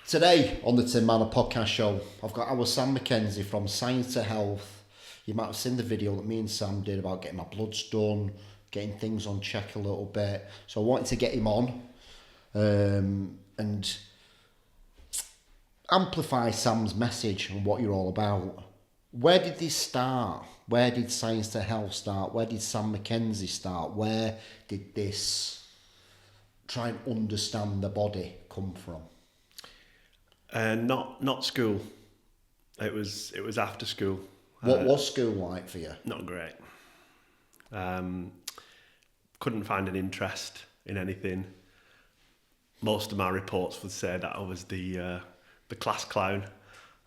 Today on the Tim Marner podcast show, I've got our Sam McKenzie from Science2Health. You might have seen the video that me and Sam did about getting my bloods done, getting things on check a little bit. So I wanted to get him on and amplify Sam's message and what you're all about. Where did this start? Where did Science2Health start? Where did Sam McKenzie start? Where did this try and understand the body come from? Not school. It was after school. What was school like for you? Not great. Couldn't find an interest in anything. Most of my reports would say that I was the class clown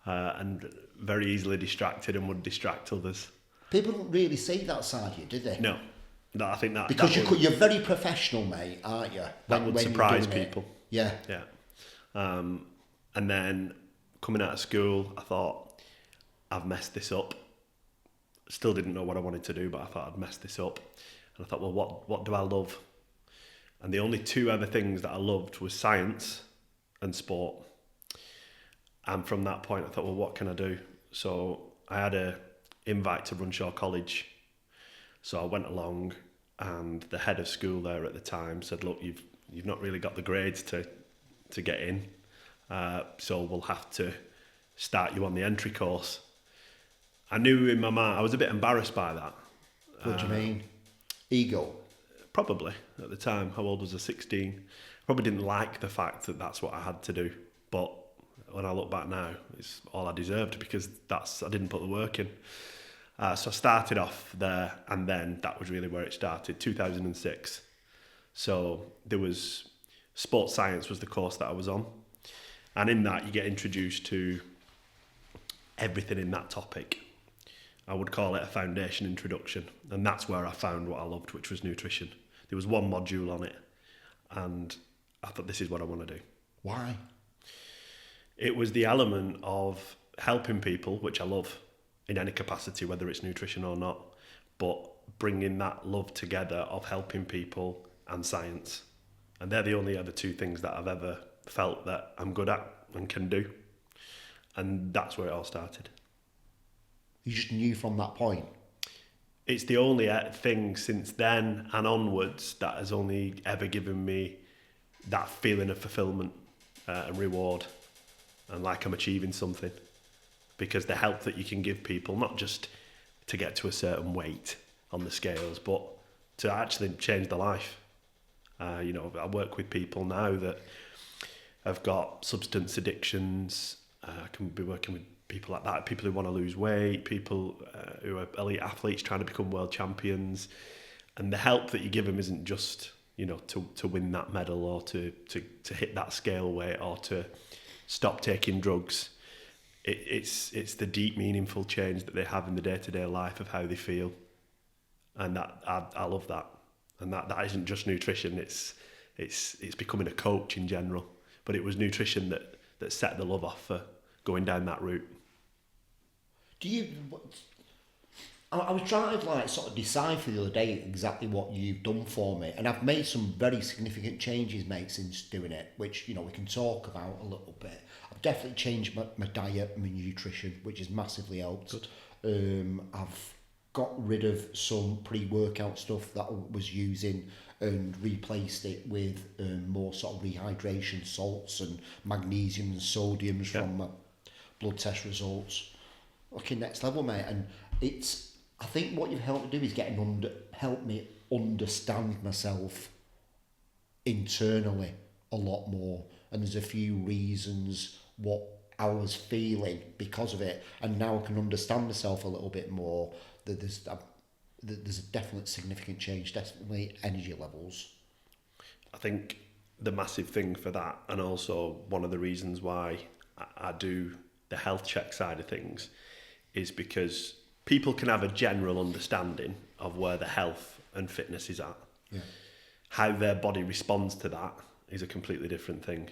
and very easily distracted and would distract others. People don't really see that side of you, do they? No, I think that because that you're very professional, mate, aren't you? That would surprise people. Yeah. And then coming out of school, I thought, I've messed this up. Still didn't know what I wanted to do, but I thought I'd messed this up. And I thought, well, what do I love? And the only two other things that I loved was science and sport. And from that point, I thought, well, what can I do? So I had an invite to Runshaw College. So I went along, and the head of school there at the time said, look, you've not really got the grades to get in. So we'll have to start you on the entry course. I knew in my mind, I was a bit embarrassed by that. What do you mean? Ego? Probably, at the time. How old was I? 16. Probably didn't like the fact that that's what I had to do. But when I look back now, it's all I deserved because I didn't put the work in. So I started off there, and then that was really where it started, 2006. So there was sports science was the course that I was on. And in that, you get introduced to everything in that topic. I would call it a foundation introduction. And that's where I found what I loved, which was nutrition. There was one module on it. And I thought, this is what I want to do. Why? It was the element of helping people, which I love in any capacity, whether it's nutrition or not. But bringing that love together of helping people and science. And they're the only other two things that I've ever felt that I'm good at and can do. And that's where it all started. You just knew from that point? It's the only thing since then and onwards that has only ever given me that feeling of fulfillment and reward and like I'm achieving something. Because the help that you can give people, not just to get to a certain weight on the scales, but to actually change their life. I work with people now that have got substance addictions. I can be working with people like that, people who want to lose weight, people who are elite athletes trying to become world champions. And the help that you give them isn't just, to win that medal or to hit that scale weight or to stop taking drugs. It's the deep, meaningful change that they have in the day-to-day life of how they feel. And that I love that. And that isn't just nutrition, it's becoming a coach in general. But it was nutrition that set the love off for going down that route. I was trying to sort of decipher the other day exactly what you've done for me, and I've made some very significant changes, mate, since doing it, which we can talk about a little bit. I've definitely changed my diet, my nutrition, which has massively helped. Good. I've got rid of some pre-workout stuff that I was using and replaced it with more sort of rehydration salts and magnesium and sodiums from my blood test results. Okay, next level, mate. And I think what you've helped me do is help me understand myself internally a lot more. And there's a few reasons what I was feeling because of it. And now I can understand myself a little bit more. That there's a definite significant change, definitely energy levels. I think the massive thing for that, and also one of the reasons why I do the health check side of things, is because people can have a general understanding of where the health and fitness is at. Yeah. How their body responds to that is a completely different thing.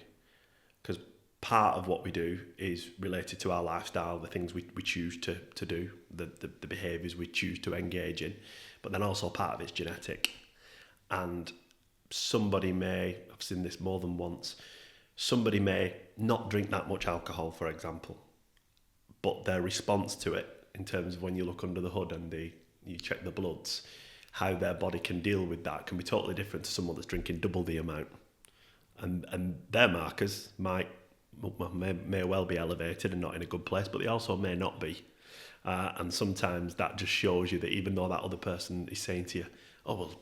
Because part of what we do is related to our lifestyle, the things we choose to do, the behaviours we choose to engage in, but then also part of it's genetic. And somebody may, I've seen this more than once, somebody may not drink that much alcohol, for example, but their response to it, in terms of when you look under the hood and you check the bloods, how their body can deal with that can be totally different to someone that's drinking double the amount. And their markers may well be elevated and not in a good place, but they also may not be. And sometimes that just shows you that even though that other person is saying to you, oh, well,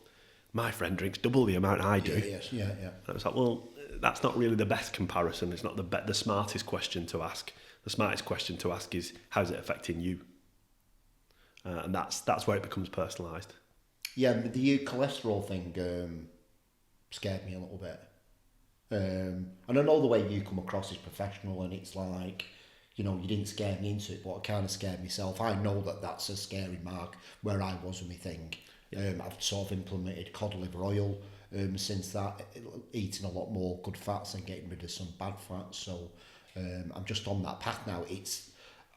my friend drinks double the amount I do. Yeah. And it's like, well, that's not really the best comparison. It's not the smartest question to ask. The smartest question to ask is, how's it affecting you? And that's where it becomes personalised. Yeah, the cholesterol thing scared me a little bit. And I know the way you come across is professional, and it's like, you didn't scare me into it, but it kind of scared myself. I know that that's a scary mark where I was with my thing. I've sort of implemented cod liver oil since that, eating a lot more good fats and getting rid of some bad fats. So I'm just on that path now.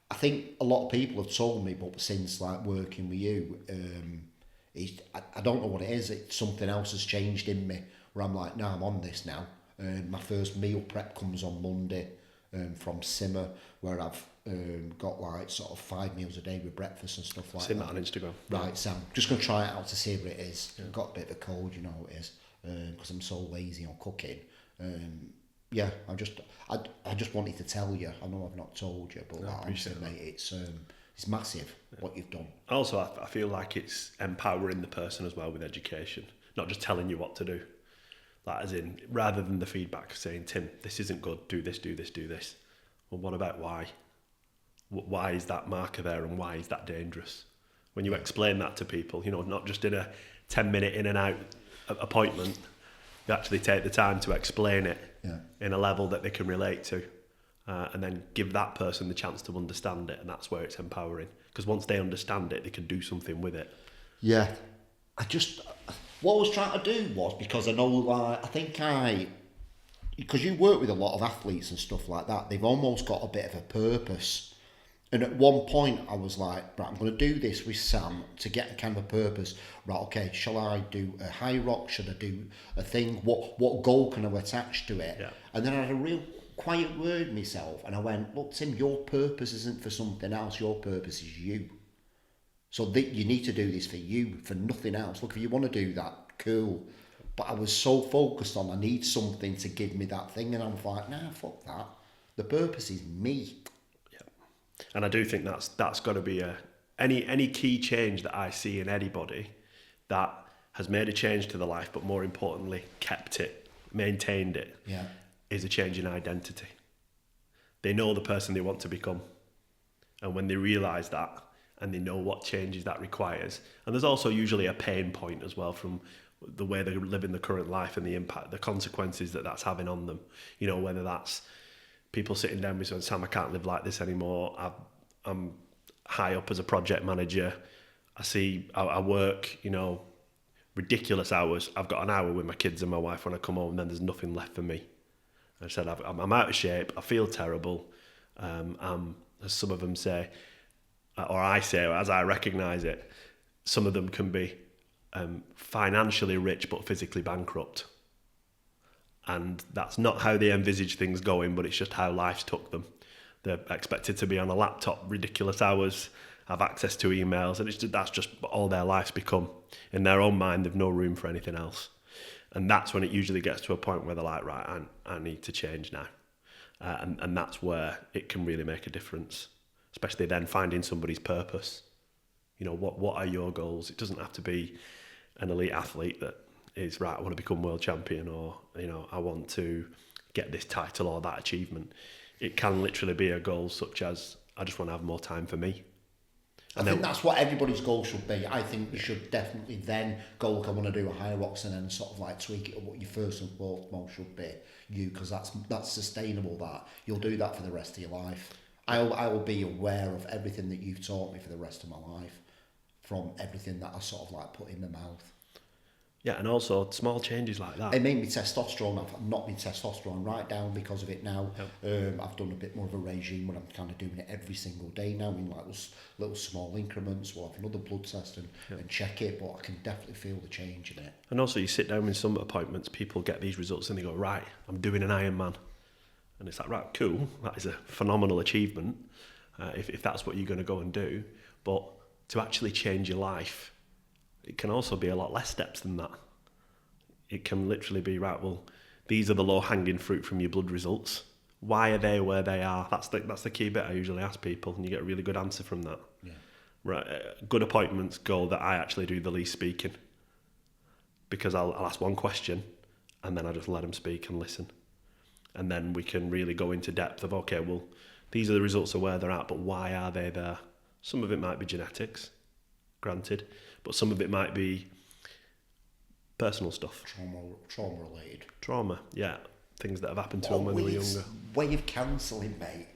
I think a lot of people have told me, but since like working with you, I don't know what it is. Something else has changed in me where I'm like, no, I'm on this now. My first meal prep comes on Monday from Simmer, where I've got like sort of 5 meals a day with breakfast and stuff like that. Seen that on Instagram. Right, so I'm just going to try it out to see what it is. I've got a bit of a cold, you know how it is, because I'm so lazy on cooking. I just wanted to tell you. I know I've not told you, but honestly, mate, it's massive what you've done. Also, I feel like it's empowering the person as well with education, not just telling you what to do. Like, as in, rather than the feedback saying, Tim, this isn't good, do this, do this, do this. Well, what about why? Why is that marker there, and why is that dangerous? When you explain that to people, not just in a 10-minute in and out appointment, you actually take the time to explain it in a level that they can relate to, and then give that person the chance to understand it, and that's where it's empowering. Because once they understand it, they can do something with it. Yeah. What I was trying to do was, because I know, because you work with a lot of athletes and stuff like that, they've almost got a bit of a purpose. And at one point I was like, right, I'm going to do this with Sam to get a kind of a purpose. Right, okay, shall I do a high rock? Should I do a thing? What goal can I attach to it? Yeah. And then I had a real quiet word with myself, and I went, look, Tim, your purpose isn't for something else. Your purpose is you. So you need to do this for you, for nothing else. Look, if you want to do that, cool. But I was so focused on, I need something to give me that thing, and I'm like, nah, fuck that. The purpose is me. Yeah. And I do think that's got to be any key change that I see in anybody that has made a change to their life, but more importantly, kept it, maintained it, is a change in identity. They know the person they want to become. And when they realise that, and they know what changes that requires. And there's also usually a pain point as well from the way they're living the current life and the impact, the consequences that that's having on them. Whether that's people sitting down with saying, Sam, I can't live like this anymore. I'm high up as a project manager. I work, ridiculous hours. I've got an hour with my kids and my wife when I come home, and then there's nothing left for me. I said, I'm out of shape. I feel terrible. As some of them say, or I say, as I recognise it, some of them can be financially rich but physically bankrupt. And that's not how they envisage things going, but it's just how life's took them. They're expected to be on a laptop ridiculous hours, have access to emails, and that's just all their life's become. In their own mind, they've no room for anything else. And that's when it usually gets to a point where they're like, right, I need to change now. And that's where it can really make a difference. Especially then finding somebody's purpose. What are your goals? It doesn't have to be an elite athlete that is, right, I want to become world champion, or, I want to get this title or that achievement. It can literally be a goal such as, I just want to have more time for me. I think that's what everybody's goal should be. I think you should definitely then go, look, I want to do a high rocks, and then sort of like tweak it at what your first and foremost should be. Because that's sustainable, that. You'll do that for the rest of your life. I will be aware of everything that you've taught me for the rest of my life, from everything that I sort of like put in my mouth. Yeah, and also small changes like that. It made me testosterone. I've knocked my testosterone right down because of it now. Yep. I've done a bit more of a regime where I'm kind of doing it every single day now in like little small increments. We'll have another blood test and check it, but I can definitely feel the change in it. And also you sit down in some appointments, people get these results and they go, right, I'm doing an Ironman. And it's like, right, cool, that is a phenomenal achievement if that's what you're going to go and do. But to actually change your life, it can also be a lot less steps than that. It can literally be, right, well, these are the low-hanging fruit from your blood results. Why are they where they are? That's the key bit I usually ask people, and you get a really good answer from that. Yeah. Right, good appointments go that I actually do the least speaking, because I'll ask one question and then I just let them speak and listen. And then we can really go into depth of, okay, well, these are the results of where they're at, but why are they there? Some of it might be genetics, granted, but some of it might be personal stuff. Trauma related. Trauma, yeah. Things that have happened to them when they were younger. Way of counselling, mate.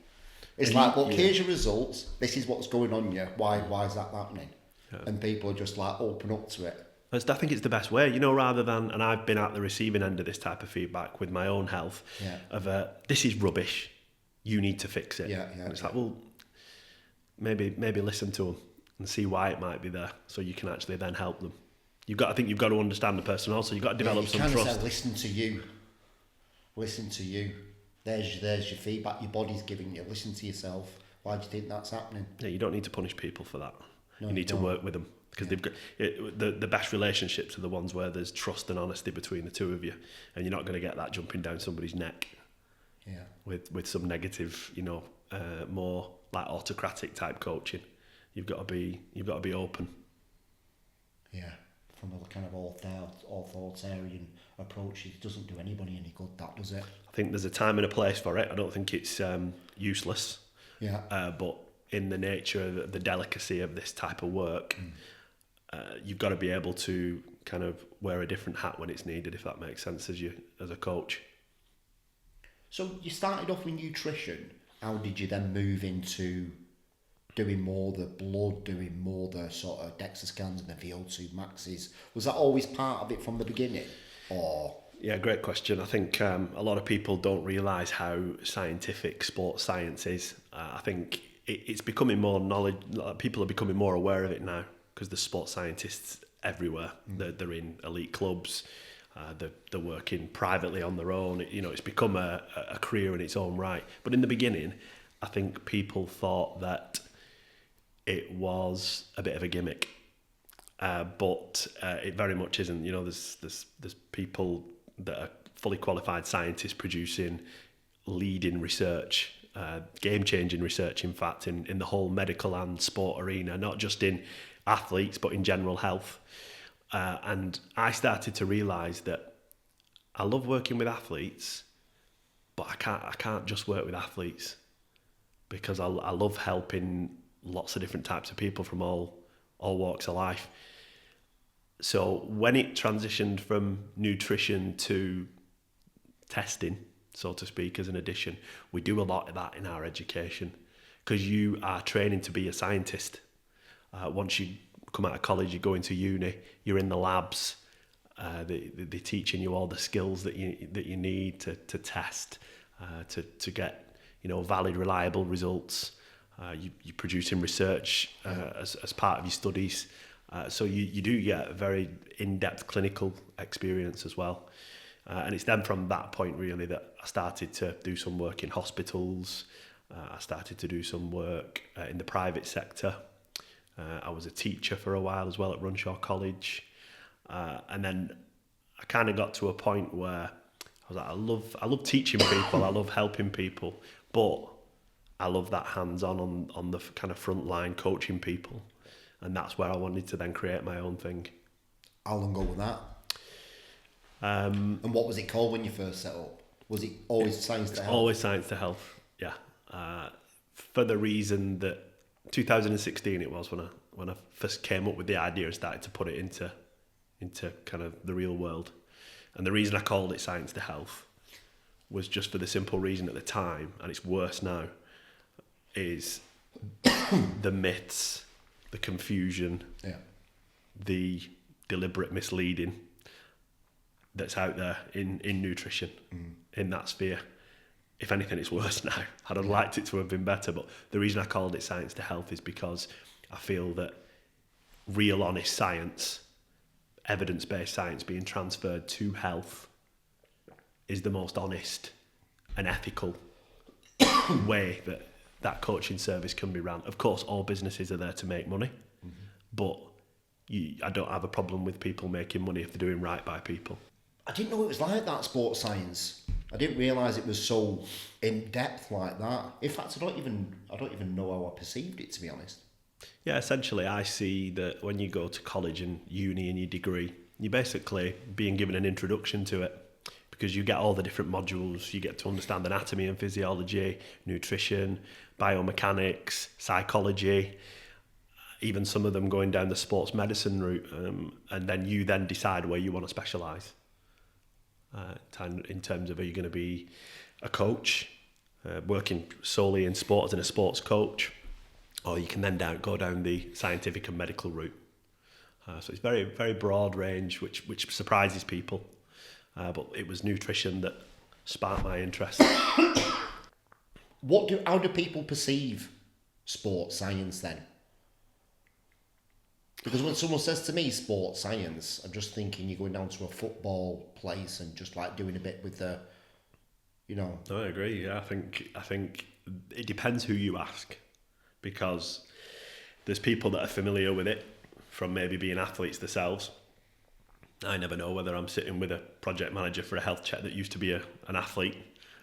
It's like, look, here's your results. This is what's going on here. Why is that happening? Yeah. And people are just like open up to it. I think it's the best way, you know, rather than, and I've been at the receiving end of this type of feedback with my own health, of this is rubbish, you need to fix it. And it's like, well, maybe listen to them and see why it might be there, so you can actually then help them. I think you've got to understand the person also. You've got to develop some trust. Listen to you. There's your feedback your body's giving you. Listen to yourself. Why do you think that's happening? Yeah, you don't need to punish people for that. No, you need to work with them, because they've got the best relationships are the ones where there's trust and honesty between the two of you, and you're not going to get that jumping down somebody's neck. Yeah. With some negative, more like autocratic type coaching. You've got to be open. Yeah. From a kind of authoritarian approach, it doesn't do anybody any good, that, does it? I think there's a time and a place for it. I don't think it's useless. Yeah. But in the nature of the delicacy of this type of work, you've got to be able to kind of wear a different hat when it's needed, if that makes sense, as a coach. So you started off with nutrition. How did you then move into doing more the blood, doing more the sort of DEXA scans and the VO2 maxes? Was that always part of it from the beginning? Or... Yeah, great question. I think a lot of people don't realise how scientific sports science is. I think it's becoming more knowledge. People are becoming more aware of it now, because there's sports scientists everywhere. They're in elite clubs. They're working privately on their own. It's become a career in its own right. But in the beginning, I think people thought that it was a bit of a gimmick, but it very much isn't. There's people that are fully qualified scientists producing leading research, game-changing research, in fact, in the whole medical and sport arena, not just in athletes, but in general health. And I started to realise that I love working with athletes, but I can't just work with athletes, because I love helping lots of different types of people from all walks of life. So when it transitioned from nutrition to testing, so to speak, as an addition, we do a lot of that in our education, because you are training to be a scientist. Once you come out of college, you go into uni, you're in the labs, they're teaching you all the skills that you need to test, to get valid, reliable results. You're producing research as part of your studies. So you do get a very in-depth clinical experience as well. And it's then from that point really that I started to do some work in hospitals. I started to do some work in the private sector. I was a teacher for a while as well at Runshaw College. And then I kind of got to a point where I was like, I love teaching people, I love helping people, but I love that hands-on on the kind of front line coaching people. And that's where I wanted to then create my own thing. How long ago was that? And what was it called when you first set up? Was it always Science2Health? Always Science2Health, yeah. For the reason that 2016 it was when I first came up with the idea and started to put it into kind of the real world. And the reason I called it Science2Health was just for the simple reason at the time, and it's worse now, is the myths, the confusion, the deliberate misleading that's out there in nutrition, in that sphere. If anything, it's worse now. I'd have liked it to have been better, but the reason I called it Science2Health is because I feel that real, honest science, evidence-based science being transferred to health is the most honest and ethical way that coaching service can be run. Of course, all businesses are there to make money, but I don't have a problem with people making money if they're doing right by people. I didn't know it was like that, sports science. I didn't realise it was so in depth like that. In fact, I don't even know how I perceived it, to be honest. Yeah, essentially, I see that when you go to college and uni and your degree, you're basically being given an introduction to it, because you get all the different modules. You get to understand anatomy and physiology, nutrition, biomechanics, psychology, even some of them going down the sports medicine route, and then you then decide where you want to specialise. In terms of, are you going to be a coach, working solely in sports and a sports coach, or you can then go down the scientific and medical route. So it's very, very broad range, which surprises people. But it was nutrition that sparked my interest. How do people perceive sports science then? Because when someone says to me sports science, I'm just thinking you're going down to a football place and just like doing a bit with the, No, I agree. Yeah, I think it depends who you ask, because there's people that are familiar with it from maybe being athletes themselves. I never know whether I'm sitting with a project manager for a health check that used to be an athlete,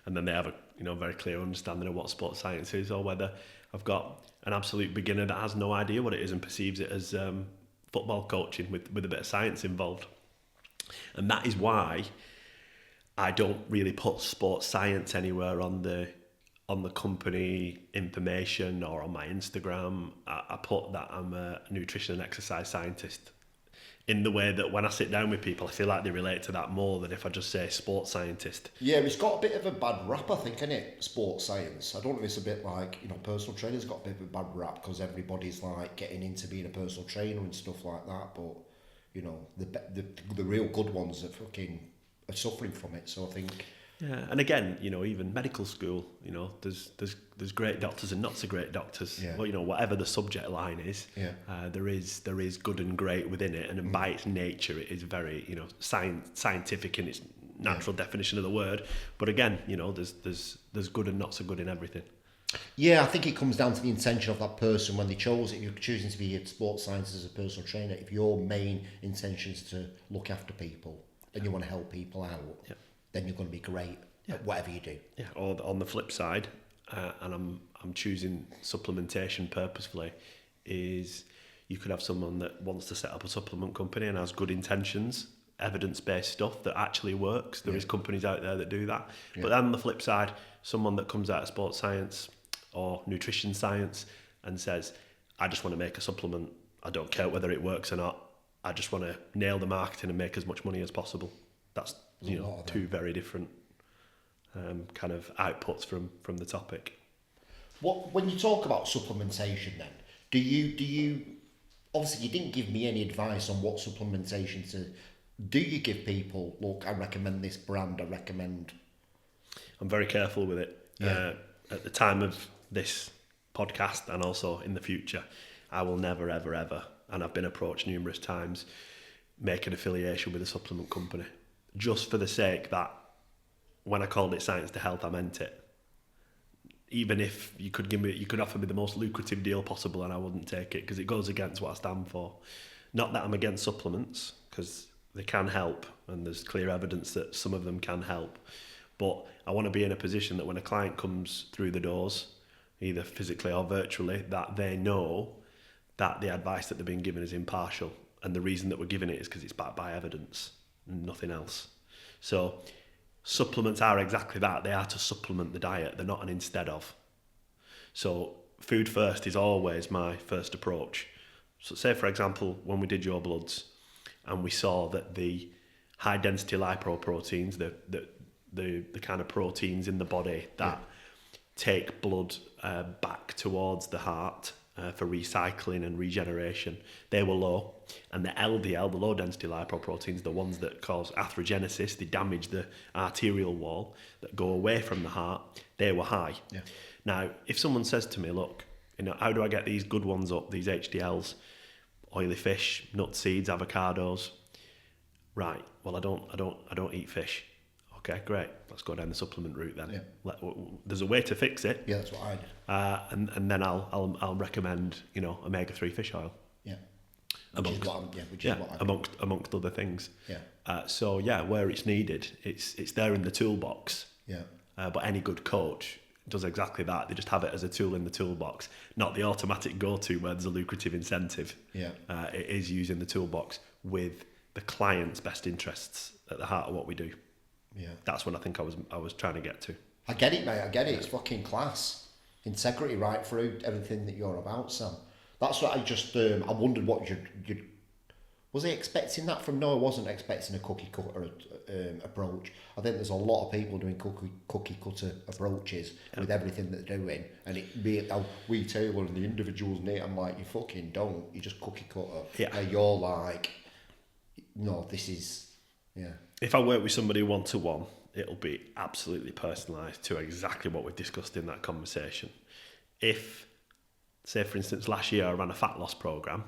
and then they have a very clear understanding of what sports science is, or whether I've got an absolute beginner that has no idea what it is and perceives it as football coaching with a bit of science involved. And that is why I don't really put sports science anywhere on the company information or on my Instagram. I put that I'm a nutrition and exercise scientist, in the way that when I sit down with people, I feel like they relate to that more than if I just say sports scientist. Yeah, it's got a bit of a bad rap, I think, isn't it? Sports science. I don't know if it's a bit like, personal trainers got a bit of a bad rap because everybody's like getting into being a personal trainer and stuff like that. But, the real good ones are suffering from it. So I think... Yeah, and again, even medical school, there's great doctors and not so great doctors. Yeah. Well, whatever the subject line is, there is good and great within it, and by its nature, it is very, scientific in its natural definition of the word. But again, there's good and not so good in everything. Yeah, I think it comes down to the intention of that person when they chose it. You're choosing to be a sports scientist as a personal trainer. If your main intention is to look after people and you want to help people out. Yeah. Then you're going to be great at whatever you do. Yeah. Or on the flip side, and I'm choosing supplementation purposefully, is you could have someone that wants to set up a supplement company and has good intentions, evidence-based stuff that actually works. There is companies out there that do that. Yeah. But then on the flip side, someone that comes out of sports science or nutrition science and says, I just want to make a supplement. I don't care whether it works or not. I just want to nail the marketing and make as much money as possible. That's two very different kind of outputs from the topic. When you talk about supplementation, then do you obviously you didn't give me any advice on what supplementation to. Do you give people, look, I recommend this brand, I recommend... I'm very careful with it. Yeah. At the time of this podcast and also in the future, I will never, ever, ever, and I've been approached numerous times, make an affiliation with a supplement company. Just for the sake that when I called it Science2Health, I meant it. Even if you could offer me the most lucrative deal possible and I wouldn't take it because it goes against what I stand for. Not that I'm against supplements, because they can help and there's clear evidence that some of them can help. But I want to be in a position that when a client comes through the doors, either physically or virtually, that they know that the advice that they're being given is impartial. And the reason that we're giving it is because it's backed by evidence. Nothing else. So supplements are exactly that. They are to supplement the diet. They're not an instead of. So food first is always my first approach. So say, for example, when we did your bloods and we saw that the high density lipoproteins, the kind of proteins in the body that take blood back towards the heart for recycling and regeneration, they were low. And the LDL, the low density lipoproteins, the ones that cause atherogenesis, they damage the arterial wall that go away from the heart, they were high. Yeah. Now, if someone says to me, look, how do I get these good ones up, these HDLs, oily fish, nuts, seeds, avocados? Right, well, I don't eat fish. Okay, great. Let's go down the supplement route then. Yeah. There's a way to fix it. Yeah, that's what I did. And then I'll recommend, omega-3 fish oil. Yeah. Amongst other things. Yeah. Where it's needed, it's there in the toolbox. Yeah. But any good coach does exactly that. They just have it as a tool in the toolbox, not the automatic go-to where there's a lucrative incentive. Yeah. It is using the toolbox with the client's best interests at the heart of what we do. Yeah. That's what I think I was trying to get to. I get it, mate. I get it. It's fucking class. Integrity right through everything that you're about, Sam. That's what I just, I wondered what you'd... Was he expecting that from... No, I wasn't expecting a cookie cutter approach. I think there's a lot of people doing cookie cutter approaches with everything that they're doing. And we tailor and the individual's need. I'm like, you fucking don't. You just cookie cutter. Yeah. And you're like, no, this is... Yeah. If I work with somebody one-to-one, it'll be absolutely personalised to exactly what we've discussed in that conversation. If, say for instance, last year I ran a fat loss programme,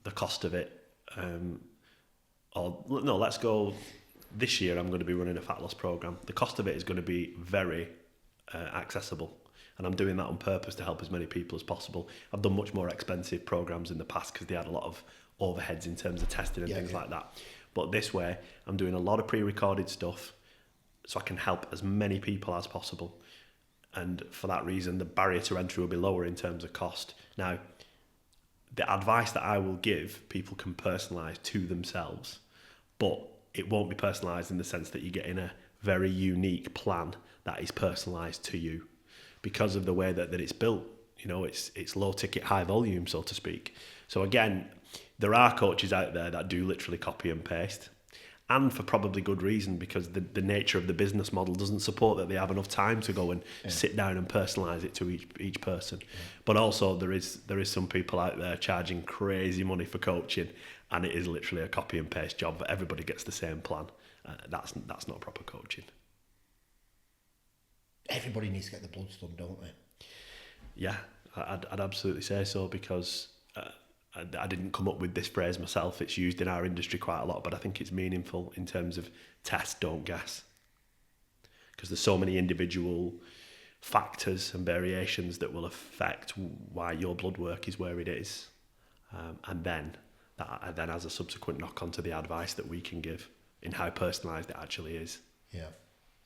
the cost of it, let's go, this year I'm going to be running a fat loss programme. The cost of it is going to be very accessible. And I'm doing that on purpose to help as many people as possible. I've done much more expensive programmes in the past because they had a lot of overheads in terms of testing and things like that. But this way, I'm doing a lot of pre-recorded stuff so I can help as many people as possible. And for that reason, the barrier to entry will be lower in terms of cost. Now, the advice that I will give, people can personalise to themselves, but it won't be personalised in the sense that you're getting a very unique plan that is personalised to you because of the way that it's built. It's low ticket, high volume, so to speak. So again, there are coaches out there that do literally copy and paste, and for probably good reason, because the nature of the business model doesn't support that they have enough time to go and sit down and personalise it to each person. But also there is some people out there charging crazy money for coaching, and it is literally a copy and paste job. Everybody gets the same plan. That's not proper coaching. Everybody needs to get the bloods done, don't they? Yeah, I'd absolutely say so, because I didn't come up with this phrase myself. It's used in our industry quite a lot, but I think it's meaningful in terms of test, don't guess. Because there's so many individual factors and variations that will affect why your blood work is where it is. And then that has a subsequent knock on to the advice that we can give in how personalised it actually is. Yeah.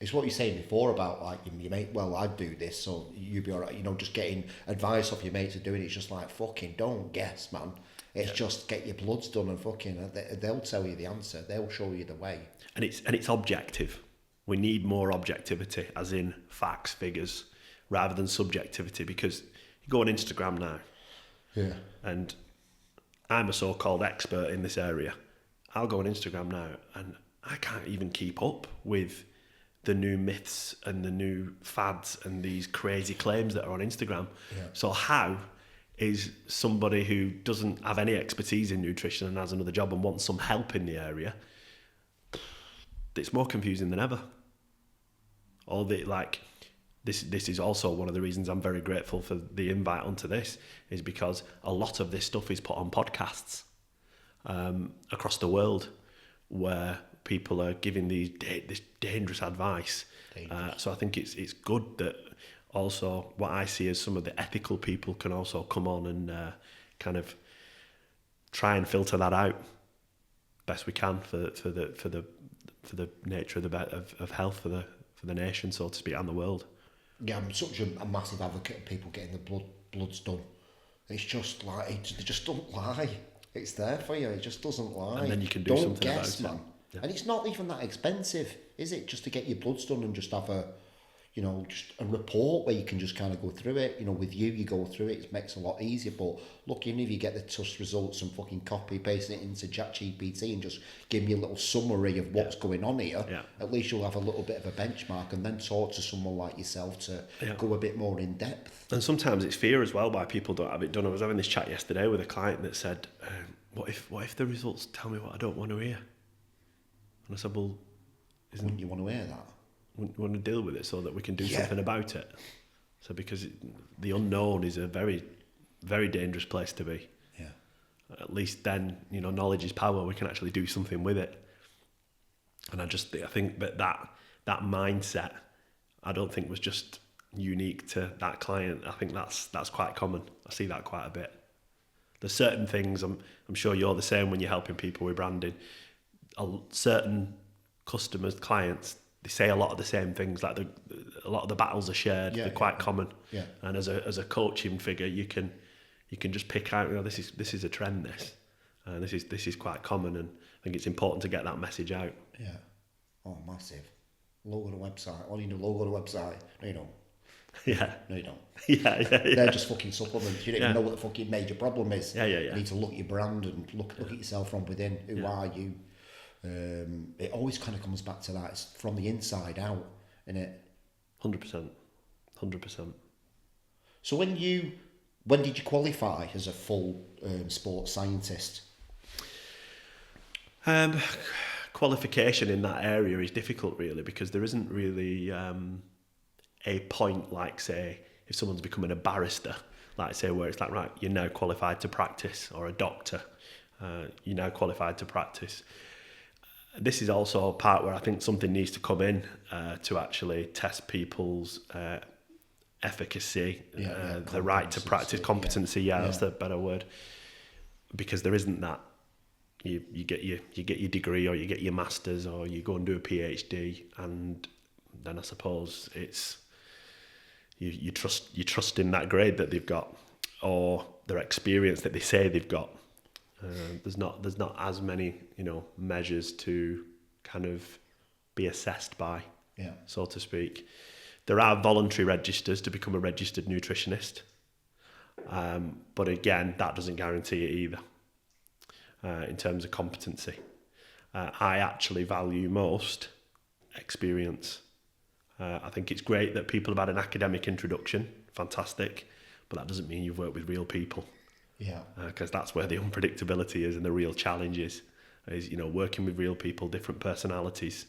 It's what you were saying before about like your mate, well, I'd do this, so you'd be all right. Just getting advice off your mates of doing it, it's just like, fucking don't guess, man. It's just get your bloods done and fucking, they'll tell you the answer. They'll show you the way. And it's objective. We need more objectivity, as in facts, figures, rather than subjectivity, because you go on Instagram now. Yeah. And I'm a so-called expert in this area. I'll go on Instagram now and I can't even keep up with the new myths and the new fads and these crazy claims that are on Instagram. Yeah. So how is somebody who doesn't have any expertise in nutrition and has another job and wants some help in the area, it's more confusing than ever. This is also one of the reasons I'm very grateful for the invite onto this, is because a lot of this stuff is put on podcasts across the world where people are giving this dangerous advice. So I think it's good that also what I see as some of the ethical people can also come on and kind of try and filter that out best we can for the nature of health for the nation, so to speak, and the world. Yeah, I'm such a massive advocate of people getting the bloods done. It's just like, they just don't lie. It's there for you. It just doesn't lie. And then you can do something guess, about man. it. Yeah. And it's not even that expensive, is it? Just to get your bloods done and just have just a report where you can just kind of go through it. With you go through it. It makes it a lot easier. But look, even if you get the test results and fucking copy paste it into ChatGPT and just give me a little summary of what's going on here, at least you'll have a little bit of a benchmark, and then talk to someone like yourself to go a bit more in depth. And sometimes it's fear as well, why people don't have it done. I was having this chat yesterday with a client that said, what if the results tell me what I don't want to hear? And I said, well, wouldn't you want to hear that? Wouldn't you want to deal with it so that we can do something about it? So because the unknown is a very, very dangerous place to be. Yeah. At least then, knowledge is power. We can actually do something with it. And I think that that mindset, I don't think was just unique to that client. I think that's quite common. I see that quite a bit. There's certain things, I'm sure you're the same when you're helping people with branding. Certain customers, clients, they say a lot of the same things. Like a lot of the battles are shared. They're quite common. Yeah. And as a coaching figure, you can just pick out, this is a trend. This is quite common, and I think it's important to get that message out. Yeah. Oh, massive. Logo to website. Well, you need a logo to website. No, you don't. Yeah. No, you don't. Yeah. They're just fucking supplements. You don't even know what the fucking major problem is. Yeah. You need to look at your brand and look at yourself from within. Who are you? It always kind of comes back to that. It's from the inside out, isn't it? 100%. So when did you qualify as a full sports scientist? Qualification in that area is difficult, really, because there isn't really a point, like, say, if someone's becoming a barrister, like, say, where it's like, right, you're now qualified to practice, or a doctor, you're now qualified to practice. This is also a part where I think something needs to come in to actually test people's efficacy, the right to practice, competency. That's the better word, because there isn't that. You get your degree, or you get your masters, or you go and do a PhD, and then I suppose it's you trust in that grade that they've got, or their experience that they say they've got. There's not as many measures to kind of be assessed by, so to speak. There are voluntary registers to become a registered nutritionist, but again, that doesn't guarantee it either. In terms of competency, I actually value most experience. I think it's great that people have had an academic introduction, fantastic, but that doesn't mean you've worked with real people. Yeah. Because that's where the unpredictability is, and the real challenge is working with real people, different personalities.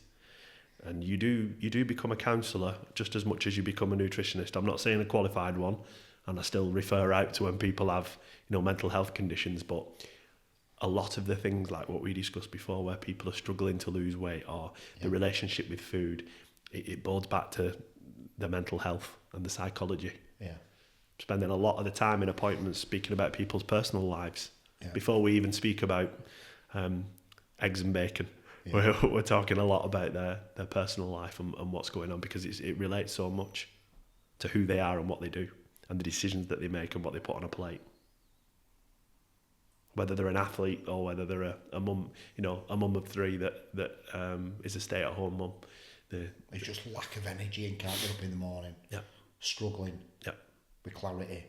And you do become a counsellor just as much as you become a nutritionist. I'm not saying a qualified one, and I still refer out to when people have mental health conditions, but a lot of the things like what we discussed before, where people are struggling to lose weight, or the relationship with food, it boils back to the mental health and the psychology. Yeah. Spending a lot of the time in appointments speaking about people's personal lives before we even speak about eggs and bacon. Yeah. We're talking a lot about their personal life and what's going on, because it relates so much to who they are and what they do, and the decisions that they make and what they put on a plate. Whether they're an athlete or whether they're a mum, a mum of three that is a stay-at-home mum. It's just lack of energy and can't get up in the morning. Yeah. Struggling. Yeah. With clarity.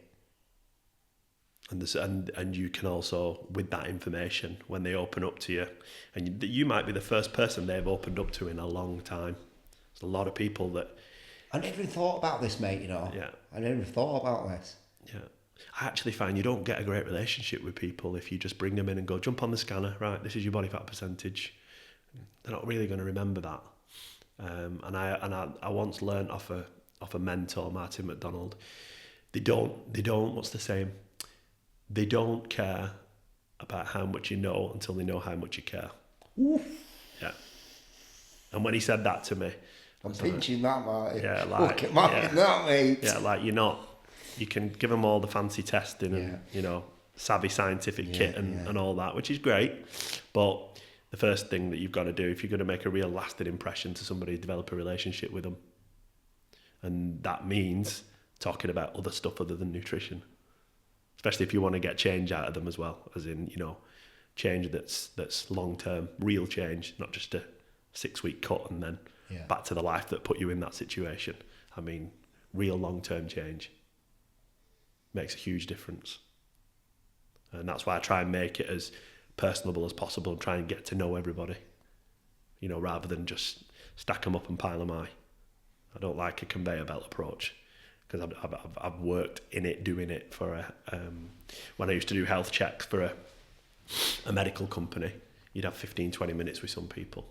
And you can also, with that information, when they open up to you, and you might be the first person they've opened up to in a long time. There's a lot of people that... I never even thought about this, mate, Yeah. I never thought about this. Yeah. I actually find you don't get a great relationship with people if you just bring them in and go, jump on the scanner, right, this is your body fat percentage. They're not really going to remember that. And I once learnt off a mentor, Martin McDonald, they don't, what's the saying? They don't care about how much you know until they know how much you care. Oof. Yeah. And when he said that to me, I'm pinching that, Martin. Yeah, like, that, mate. Yeah, like you can give them all the fancy testing and, savvy scientific kit and all that, which is great. But the first thing that you've got to do, if you're going to make a real lasting impression to somebody, develop a relationship with them. And that means talking about other stuff other than nutrition. Especially if you want to get change out of them as well, as in, change that's long-term, real change, not just a 6-week cut and then back to the life that put you in that situation. I mean, real long-term change makes a huge difference. And that's why I try and make it as personable as possible and try and get to know everybody, rather than just stack them up and pile them high. I don't like a conveyor belt approach, because I've worked in it, doing it for when I used to do health checks for a medical company, you'd have 15-20 minutes with some people.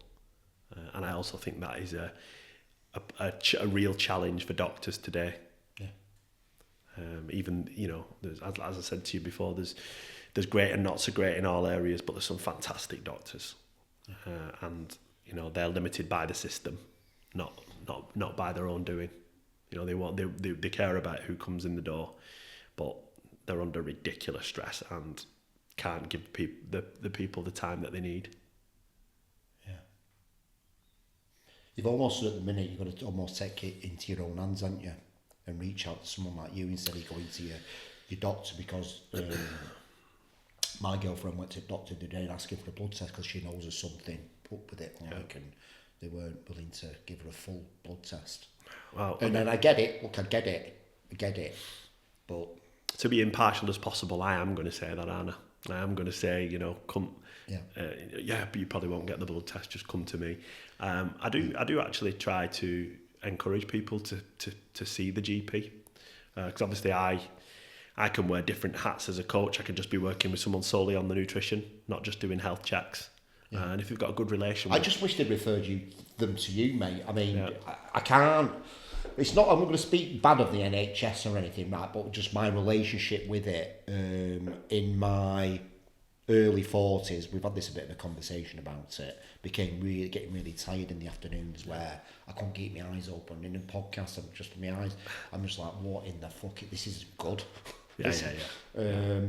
And I also think that is a real challenge for doctors today. Yeah. Even, as I said to you before, there's great and not so great in all areas, but there's some fantastic doctors. And, they're limited by the system. not by their own doing. You know, they care about who comes in the door, but they're under ridiculous stress and can't give the people the time that they need. Yeah. You've almost, at the minute, you've got to almost take it into your own hands, haven't you? And reach out to someone like you instead of going to your doctor, because my girlfriend went to the doctor today and asked her for a blood test because she knows there's something up with it, like, and they weren't willing to give her a full blood test. Wow. And then I get it, I get it, but... To be impartial as possible, I am going to say that, Anna. I am going to say, you know, come... Yeah. But you probably won't get the blood test, just come to me. I do actually try to encourage people to see the GP, because obviously I can wear different hats as a coach. I can just be working with someone solely on the nutrition, not just doing health checks. And if you've got a good relation, I just wish they'd referred them to you, mate. I mean, I can't. It's not. I'm not going to speak bad of the NHS or anything, right? But just my relationship with it in my early 40s, we've had this a bit of a conversation about it. Getting really tired in the afternoons where I couldn't keep my eyes open. In a podcast, I'm just like, what in the fuck? This isn't good.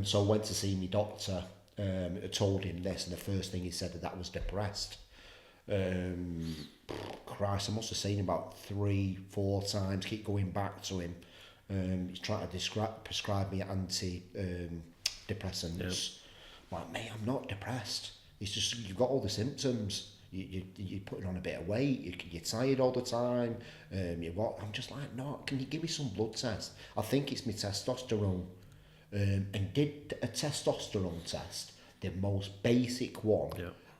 So I went to see my doctor. I told him this, and the first thing he said that was depressed. Christ, I must have seen him about 3-4 times. Keep going back to him. He's trying to prescribe me anti-depressants. Like, mate, I'm not depressed. It's just you've got all the symptoms. You're putting on a bit of weight. You're tired all the time. I'm just like, no. Can you give me some blood test? I think it's my testosterone. And did a testosterone test, the most basic one,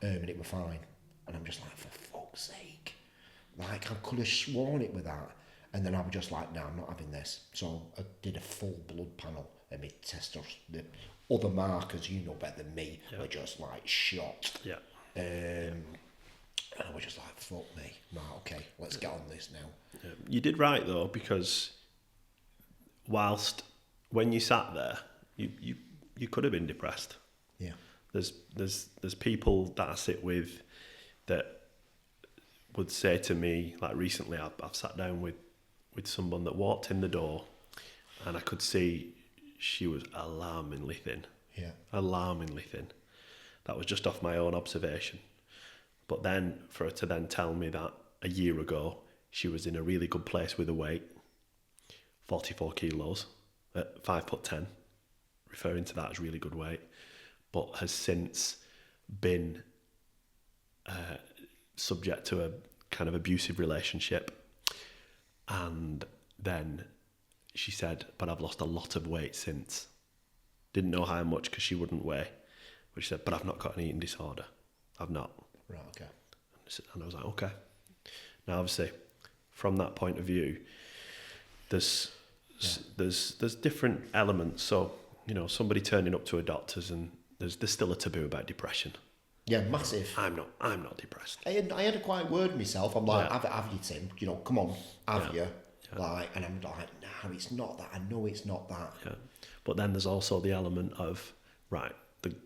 and it was fine. And I'm just like, for fuck's sake, like I could have sworn it with that. And then I was just like, no, I'm not having this. So I did a full blood panel, and my testosterone, the other markers, you know better than me, were just like shot. And I was just like, fuck me. Right, okay, let's get on this now. You did right though, because whilst when you sat there, you could have been depressed. Yeah. There's people that I sit with that would say to me, like recently I've sat down with someone that walked in the door and I could see she was alarmingly thin. Yeah. Alarmingly thin. That was just off my own observation. But then for her to then tell me that a year ago she was in a really good place with her weight, 44 kilos, at 5'10", referring to that as really good weight, but has since been subject to a kind of abusive relationship. And then she said, but I've lost a lot of weight since. Didn't know how much because she wouldn't weigh. But she said, but I've not got an eating disorder. I've not. Right, okay. And I was like, okay. Now, obviously, from that point of view, there's different elements. So, you know, somebody turning up to a doctor's and there's still a taboo about depression. Yeah, massive. I'm not depressed. I had a quiet word with myself. I'm like, have you, Tim? You know, come on, have you? Yeah. Like, and I'm like, no, it's not that. I know it's not that. Yeah. But then there's also the element of, right,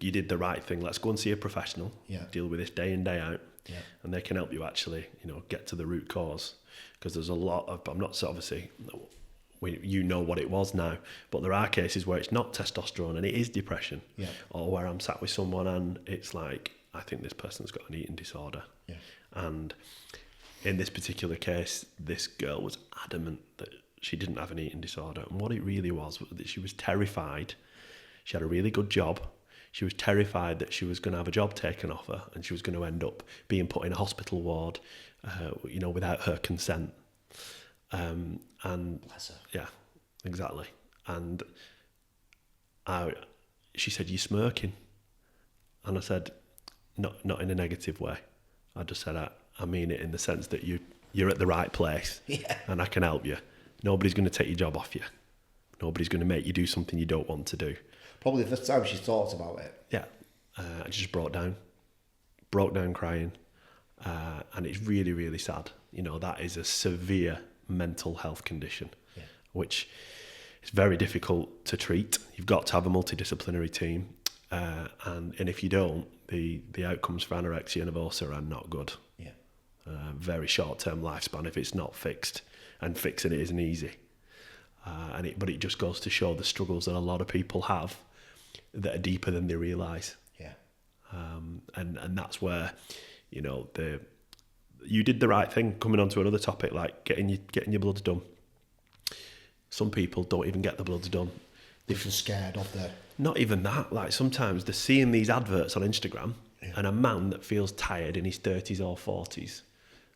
you did the right thing. Let's go and see a professional. Yeah. Deal with this day in, day out. Yeah. And they can help you actually, you know, get to the root cause. Because there's a lot of, I'm not so obviously, you know what it was now, but there are cases where it's not testosterone and it is depression. Yeah. Or where I'm sat with someone and it's like, I think this person's got an eating disorder. Yeah. And in this particular case, this girl was adamant that she didn't have an eating disorder. And what it really was that she was terrified. She had a really good job. She was terrified that she was going to have a job taken off her and she was going to end up being put in a hospital ward, you know, without her consent. And bless her. Yeah, exactly. And she said, "You're smirking." And I said, not in a negative way. I just said, I mean it in the sense that you're at the right place. Yeah. And I can help you. Nobody's going to take your job off you. Nobody's going to make you do something you don't want to do. Probably the first time she thought about it. Yeah. I just broke down crying. And it's really, really sad. You know, that is a severe mental health condition, which is very difficult to treat. You've got to have a multidisciplinary team. And if you don't, the outcomes for anorexia nervosa are not good. Yeah. very short-term lifespan if it's not fixed, and fixing it isn't easy. But it just goes to show the struggles that a lot of people have that are deeper than they realise. Yeah. And that's where, you know, you did the right thing coming on to another topic, like getting your bloods done. Some people don't even get the bloods done. They're just scared of the... Not even that. Like sometimes they're seeing these adverts on Instagram, and a man that feels tired in his 30s or 40s,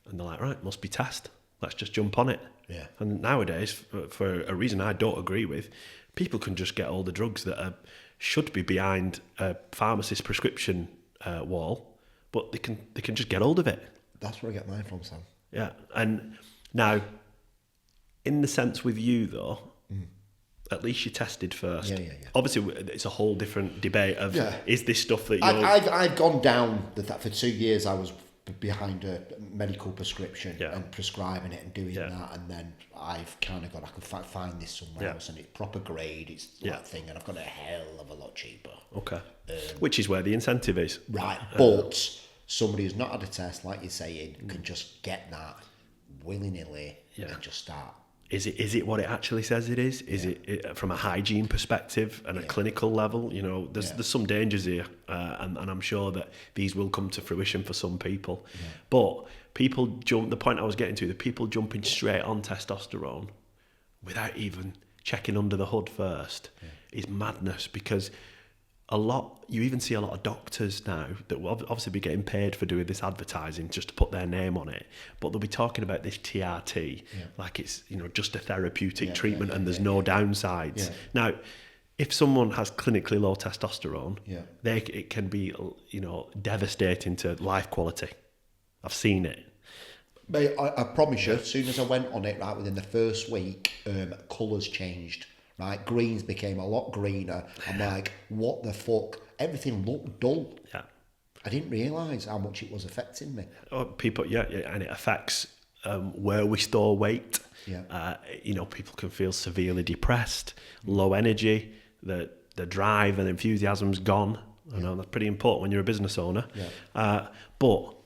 and they're like, right, must be test. Let's just jump on it. Yeah. And nowadays, for a reason I don't agree with, people can just get all the drugs that should be behind a pharmacist's prescription wall, but they can just get hold of it. That's where I get mine from, Sam. Yeah. And now, in the sense with you though, at least you tested first. Yeah. Obviously, it's a whole different debate of is this stuff that you're... I've gone down that for 2 years. I was behind a medical prescription and prescribing it and doing that, and then I've kind of got, I could find this somewhere else, and it's proper grade, it's that thing, and I've got a hell of a lot cheaper. Okay. Which is where the incentive is. Right, but somebody who's not had a test, like you're saying, can just get that willy-nilly and just start. Is it what it actually says it is? Is it from a hygiene perspective and a clinical level? You know, there's some dangers here, and I'm sure that these will come to fruition for some people. Yeah. But people the point I was getting to, the people jumping straight on testosterone without even checking under the hood first is madness, because you even see a lot of doctors now that will obviously be getting paid for doing this advertising just to put their name on it, but they'll be talking about this TRT like it's, you know, just a therapeutic treatment and there's no downsides. Yeah. Now, if someone has clinically low testosterone, it can be, you know, devastating to life quality. I've seen it. Mate, I promise you, as soon as I went on it, right, within the first week, colours changed. Right, greens became a lot greener. I'm like, what the fuck? Everything looked dull. Yeah. I didn't realise how much it was affecting me. Oh, people, and it affects where we store weight. Yeah. You know, people can feel severely depressed, low energy, the drive and enthusiasm's gone. You know, that's pretty important when you're a business owner. Yeah. But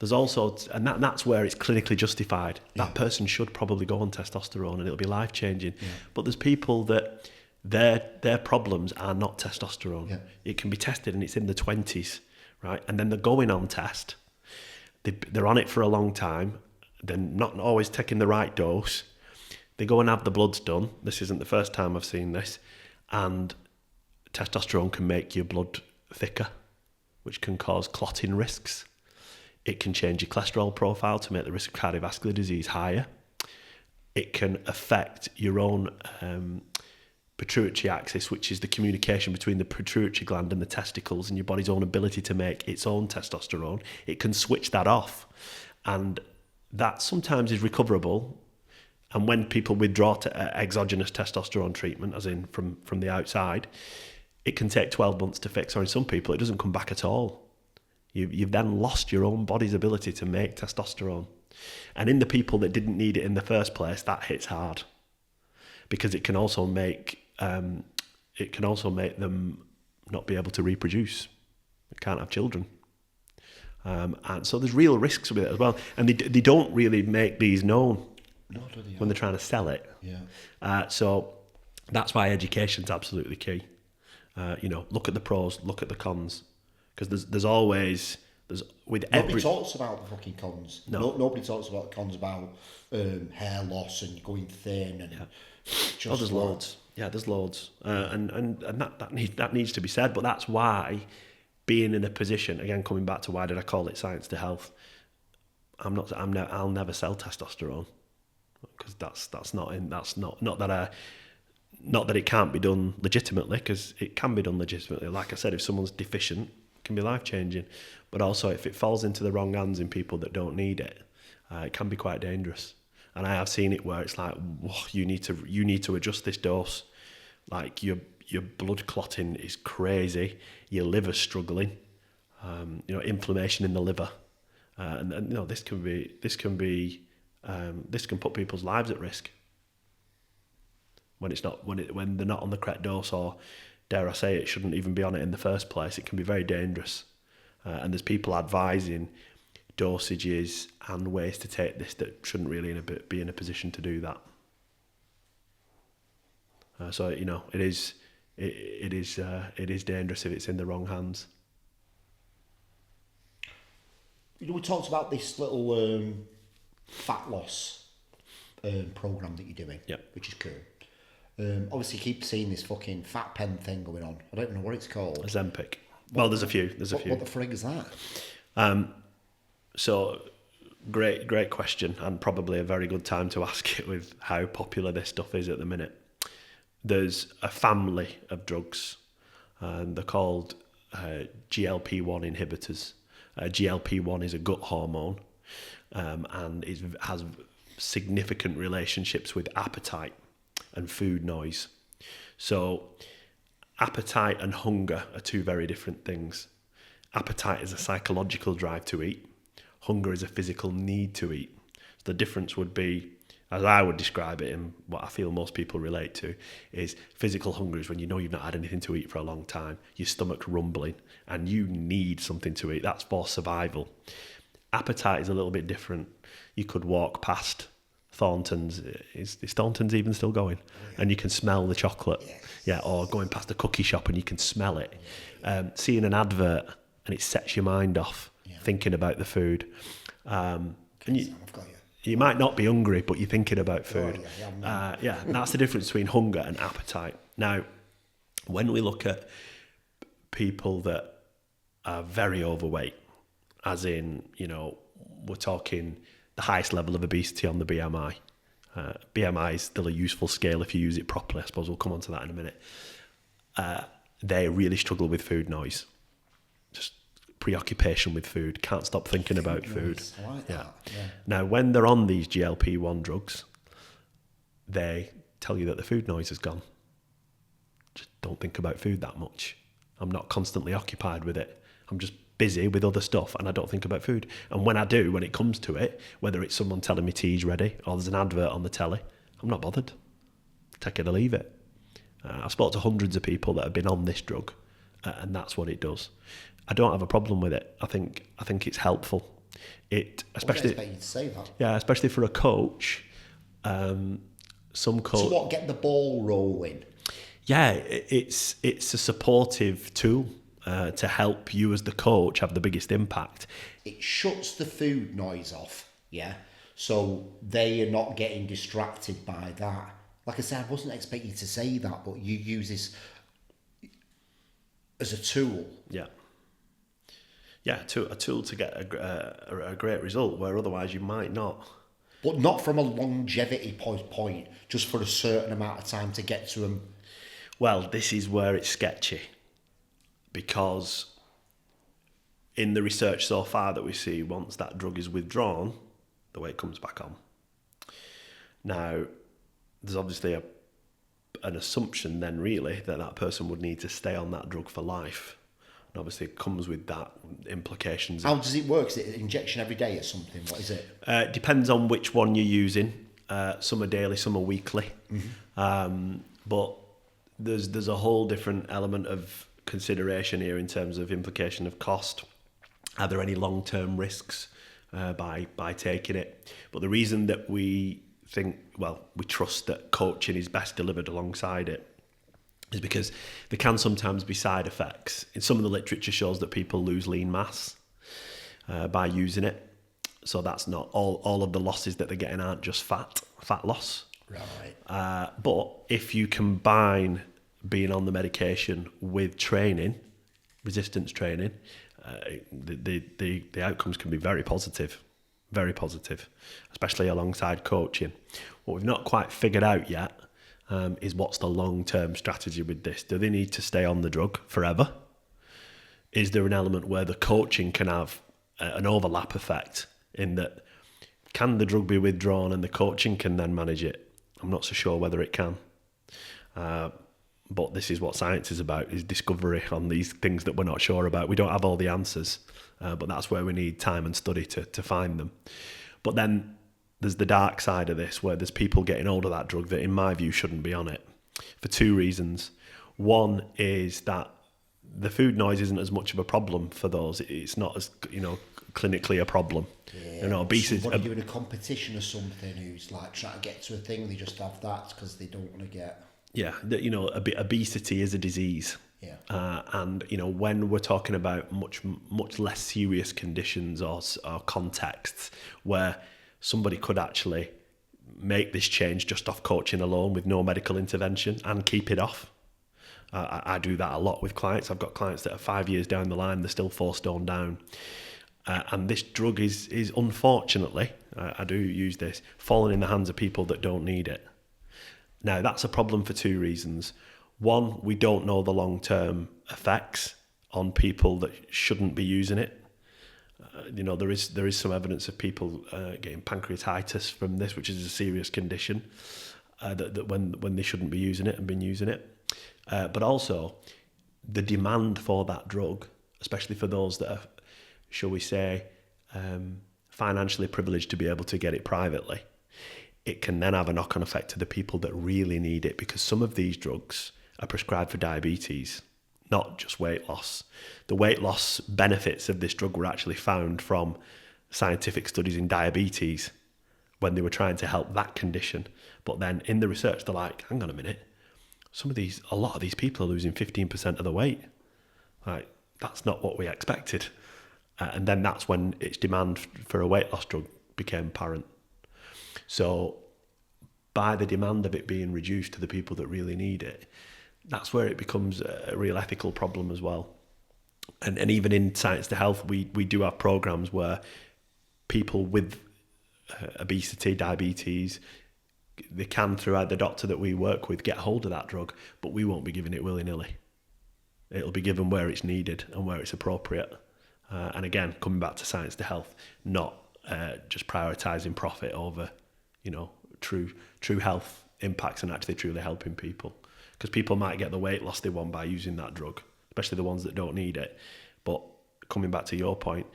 there's also, and that's where it's clinically justified. That person should probably go on testosterone and it'll be life-changing. Yeah. But there's people that their problems are not testosterone. Yeah. It can be tested and it's in the 20s, right? And then they're going on test. They're on it for a long time. They're not always taking the right dose. They go and have the bloods done. This isn't the first time I've seen this. And testosterone can make your blood thicker, which can cause clotting risks. It can change your cholesterol profile to make the risk of cardiovascular disease higher. It can affect your own pituitary axis, which is the communication between the pituitary gland and the testicles and your body's own ability to make its own testosterone. It can switch that off. And that sometimes is recoverable. And when people withdraw to exogenous testosterone treatment, as in from the outside, it can take 12 months to fix, or in some people, it doesn't come back at all. You've then lost your own body's ability to make testosterone. And in the people that didn't need it in the first place, that hits hard. Because it can also make them not be able to reproduce. They can't have children. And so there's real risks with it as well. And they don't really make these known when they're trying to sell it. Yeah. So that's why education's absolutely key. You know, look at the pros, look at the cons. Because nobody talks about the fucking cons. No. Nobody talks about the cons about hair loss and going thin and there's loads. Yeah, there's loads, and that needs to be said. But that's why being in a position, again, coming back to why did I call it Science2Health? I'll never sell testosterone, because that's not that it can't be done legitimately, because it can be done legitimately. Like I said, if someone's deficient, can be life-changing, but also if it falls into the wrong hands in people that don't need it, it can be quite dangerous. And I have seen it where it's like, whoa, you need to adjust this dose. Like your blood clotting is crazy, your liver's struggling, you know, inflammation in the liver, and you know, this can put people's lives at risk when they're not on the correct dose, or dare I say it shouldn't even be on it in the first place. It can be very dangerous. And there's people advising dosages and ways to take this that shouldn't really be in a position to do that. So you know, it is dangerous if it's in the wrong hands. You know, we talked about this little fat loss program that you're doing, Yep. which is cool. Obviously, you keep seeing this fucking fat pen thing going on. I don't know what it's called. Ozempic. Well, there's a few. What the frig is that? So, great question, and probably a very good time to ask it with how popular this stuff is at the minute. There's a family of drugs, and they're called GLP-1 inhibitors. GLP-1 is a gut hormone, and it has significant relationships with appetite and food noise. So appetite and hunger are two very different things. Appetite is a psychological drive to eat. Hunger is a physical need to eat. So the difference would be, as I would describe it, and what I feel most people relate to, is physical hunger is when you know you've not had anything to eat for a long time, your stomach's rumbling, and you need something to eat. That's for survival. Appetite is a little bit different. You could walk past Thornton's. Is Thornton's even still going? And you can smell the chocolate. Yes. Yeah, or going past a cookie shop and you can smell it. Seeing an advert and it sets your mind off thinking about the food. And you might not be hungry, but you're thinking about food. And that's the difference between hunger and appetite. Now, when we look at people that are very overweight, as in, you know, we're talking the highest level of obesity on the BMI. BMI is still a useful scale if you use it properly. I suppose we'll come on to that in a minute. They really struggle with food noise. Just preoccupation with food. Can't stop thinking about food. I like that. Yeah. Now, when they're on these GLP-1 drugs, they tell you that the food noise is gone. Just don't think about food that much. I'm not constantly occupied with it. I'm just busy with other stuff and I don't think about food. And when I do, when it comes to it, whether it's someone telling me tea's ready or there's an advert on the telly, I'm not bothered. Take it or leave it. I've spoken to hundreds of people that have been on this drug, and that's what it does. I don't have a problem with it. I think it's helpful. Especially, I was expecting you to say that. Yeah, especially for a coach. Some coach. So what? Get the ball rolling. Yeah, it's a supportive tool to help you as the coach have the biggest impact. It shuts the food noise off. Yeah. So they are not getting distracted by that. Like I said, I wasn't expecting you to say that, but you use this as a tool. Yeah. Yeah, a tool to get a great result where otherwise you might not. But not from a longevity point, just for a certain amount of time to get to them. Well, this is where it's sketchy, because in the research so far that we see, once that drug is withdrawn, the weight comes back on. Now, there's obviously an assumption then really that person would need to stay on that drug for life. And obviously it comes with that implications. How does it work? Is it an injection every day or something? What is it? Depends on which one you're using. Some are daily, some are weekly. Mm-hmm. But there's a whole different element of consideration here in terms of implication of cost. Are there any long-term risks by taking it? But the reason that we trust that coaching is best delivered alongside it is because there can sometimes be side effects. In some of the literature shows that people lose lean mass by using it. So that's not all of the losses that they're getting aren't just fat loss. Right. But if you combine being on the medication with training, resistance training, the outcomes can be very positive, especially alongside coaching. What we've not quite figured out yet is what's the long-term strategy with this. Do they need to stay on the drug forever? Is there an element where the coaching can have an overlap effect in that, can the drug be withdrawn and the coaching can then manage it? I'm not so sure whether it can. But this is what science is about, is discovery on these things that we're not sure about. We don't have all the answers, but that's where we need time and study to find them. But then there's the dark side of this, where there's people getting hold of that drug that, in my view, shouldn't be on it for two reasons. One is that the food noise isn't as much of a problem for those. It's not as, clinically a problem. Yeah. You know, obesity. Somebody doing a competition or something who's like trying to get to a thing, they just have that because they don't want to get. Yeah, you know, obesity is a disease. Yeah. And you know, when we're talking about much less serious conditions or contexts where somebody could actually make this change just off coaching alone with no medical intervention and keep it off. I do that a lot with clients. I've got clients that are 5 years down the line, they're still 4 stone down. And this drug is unfortunately, I do use this, falling in the hands of people that don't need it. Now, that's a problem for 2 reasons. One, we don't know the long-term effects on people that shouldn't be using it. You know, there is some evidence of people getting pancreatitis from this, which is a serious condition, that when they shouldn't be using it and been using it. But also, the demand for that drug, especially for those that are, shall we say, financially privileged to be able to get it privately, it can then have a knock-on effect to the people that really need it, because some of these drugs are prescribed for diabetes, not just weight loss. The weight loss benefits of this drug were actually found from scientific studies in diabetes when they were trying to help that condition. But then in the research, they're like, hang on a minute, a lot of these people are losing 15% of the weight. Like, that's not what we expected. And then that's when its demand for a weight loss drug became apparent. So by the demand of it being reduced to the people that really need it, that's where it becomes a real ethical problem as well. And even in Science2Health, we do have programs where people with obesity, diabetes, they can, through the doctor that we work with, get hold of that drug, but we won't be giving it willy-nilly. It'll be given where it's needed and where it's appropriate. And again, coming back to Science2Health, not just prioritising profit over, you know, true health impacts and actually truly helping people. Because people might get the weight loss they want by using that drug, especially the ones that don't need it. But coming back to your point,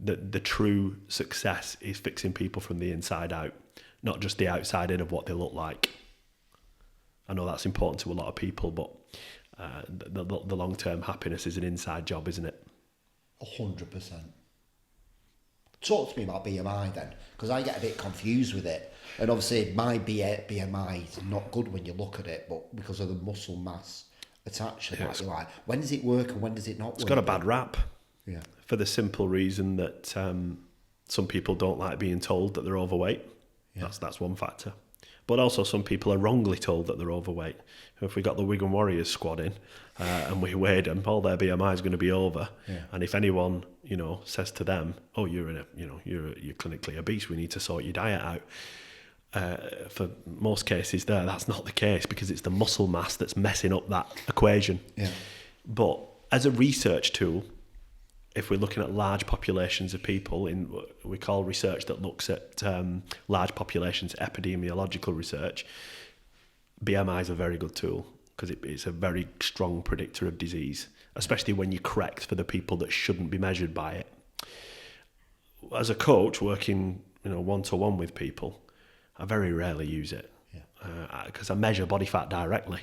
the true success is fixing people from the inside out, not just the outside in of what they look like. I know that's important to a lot of people, but the long-term happiness is an inside job, isn't it? 100%. Talk to me about BMI then, because I get a bit confused with it. And obviously my BMI is not good when you look at it, but because of the muscle mass attached to that, you're like, when does it work and when does it not work? It's got a bad rap. Yeah. For the simple reason that some people don't like being told that they're overweight. Yeah. That's one factor. But also some people are wrongly told that they're overweight. If we got the Wigan Warriors squad in and we weighed them, all their BMI is going to be over. Yeah. And if anyone, you know, says to them, "Oh, you're clinically obese. We need to sort your diet out." For most cases, that's not the case, because it's the muscle mass that's messing up that equation. Yeah. But as a research tool, if we're looking at large populations of people, in what we call research that looks at large populations, epidemiological research, BMI is a very good tool, because it's a very strong predictor of disease, especially when you correct for the people that shouldn't be measured by it. As a coach working, you know, one-to-one with people, I very rarely use it, because I measure body fat directly,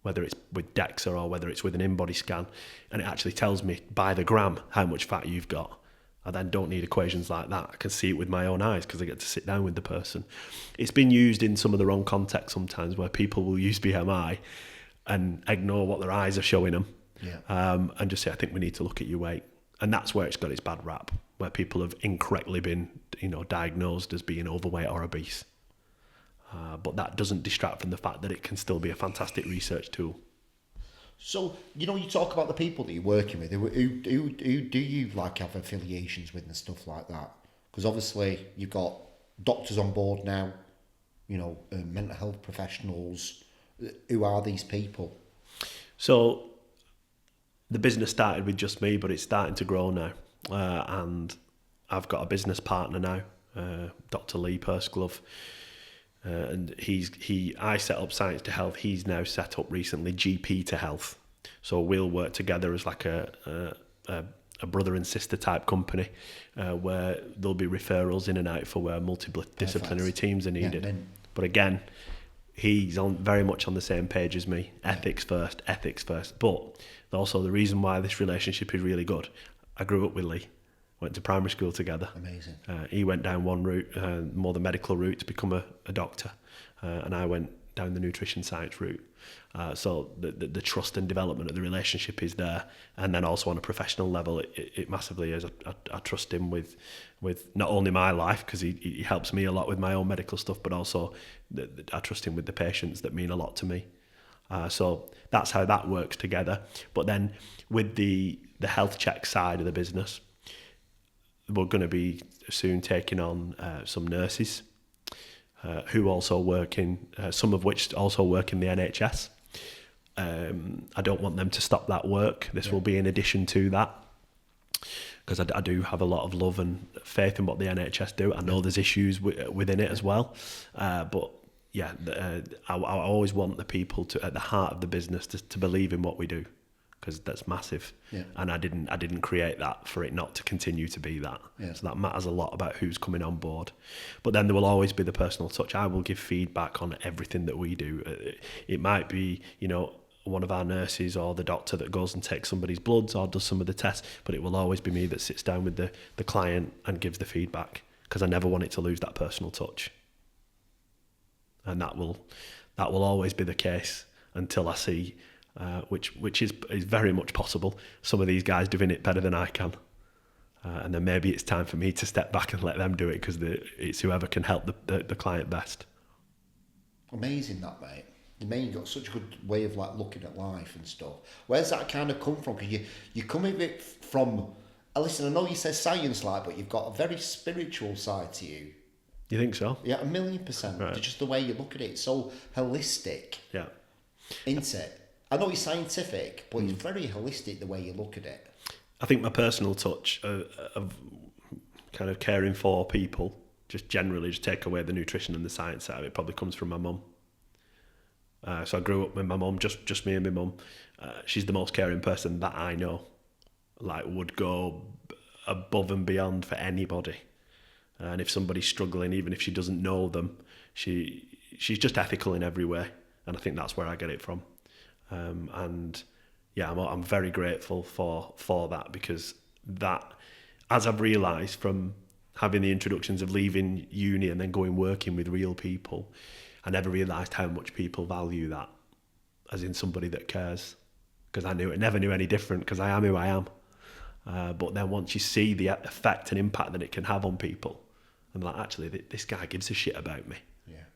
whether it's with DEXA or whether it's with an in-body scan, and it actually tells me by the gram how much fat you've got. I then don't need equations like that. I can see it with my own eyes because I get to sit down with the person. It's been used in some of the wrong contexts sometimes, where people will use BMI and ignore what their eyes are showing them, and just say, "I think we need to look at your weight." And that's where it's got its bad rap, where people have incorrectly been, you know, diagnosed as being overweight or obese. But that doesn't distract from the fact that it can still be a fantastic research tool. So, you know, you talk about the people that you're working with. Who do you like have affiliations with and stuff like that? Because obviously you've got doctors on board now, you know, mental health professionals. Who are these people? So the business started with just me, but it's starting to grow now. And I've got a business partner now, Dr. Lee Pursglove. And I set up Science2Health. He's now set up recently GP2Health. So we'll work together as like a brother and sister type company, where there'll be referrals in and out for where multidisciplinary teams are needed. But again, he's very much on the same page as me. Ethics first. But also the reason why this relationship is really good. I grew up with Lee. went to primary school together. Amazing. He went down one route, more the medical route, to become a doctor, and I went down the nutrition science route. So the trust and development of the relationship is there, and then also on a professional level, it massively is. I trust him with not only my life, because he helps me a lot with my own medical stuff, but also I trust him with the patients that mean a lot to me. So that's how that works together. But then with the health check side of the business, we're going to be soon taking on some nurses who also work in, some of which also work in the NHS. I don't want them to stop that work. This will be in addition to that, because I do have a lot of love and faith in what the NHS do. I know there's issues within it as well, but yeah, I always want the people to, at the heart of the business, to believe in what we do, because that's massive. Yeah. And I didn't create that for it not to continue to be that. Yeah. So that matters a lot about who's coming on board. But then there will always be the personal touch. I will give feedback on everything that we do. It might be, one of our nurses or the doctor that goes and takes somebody's bloods or does some of the tests, but it will always be me that sits down with the client and gives the feedback, because I never want it to lose that personal touch. And that will always be the case until I see, which is very much possible, some of these guys doing it better than I can. And then maybe it's time for me to step back and let them do it, because it's whoever can help the client best. Amazing that, mate. You've got such a good way of looking at life and stuff. Where's that kind of come from? Because you come a bit from, listen, I know you say science but you've got a very spiritual side to you. You think so? Yeah, 1,000,000%. Right. Just the way you look at it, it's so holistic. Yeah. Isn't it? I know it's scientific, but it's very holistic the way you look at it. I think my personal touch of kind of caring for people, just generally, just take away the nutrition and the science out of it, probably comes from my mum. So I grew up with my mum, just me and my mum. She's the most caring person that I know. Would go above and beyond for anybody. And if somebody's struggling, even if she doesn't know them, she's just ethical in every way. And I think that's where I get it from. And yeah, I'm very grateful for that, because that, as I've realised from having the introductions of leaving uni and then going working with real people, I never realised how much people value that, as in somebody that cares. Because I never knew any different, because I am who I am. But then once you see the effect and impact that it can have on people, I'm like, actually, this guy gives a shit about me,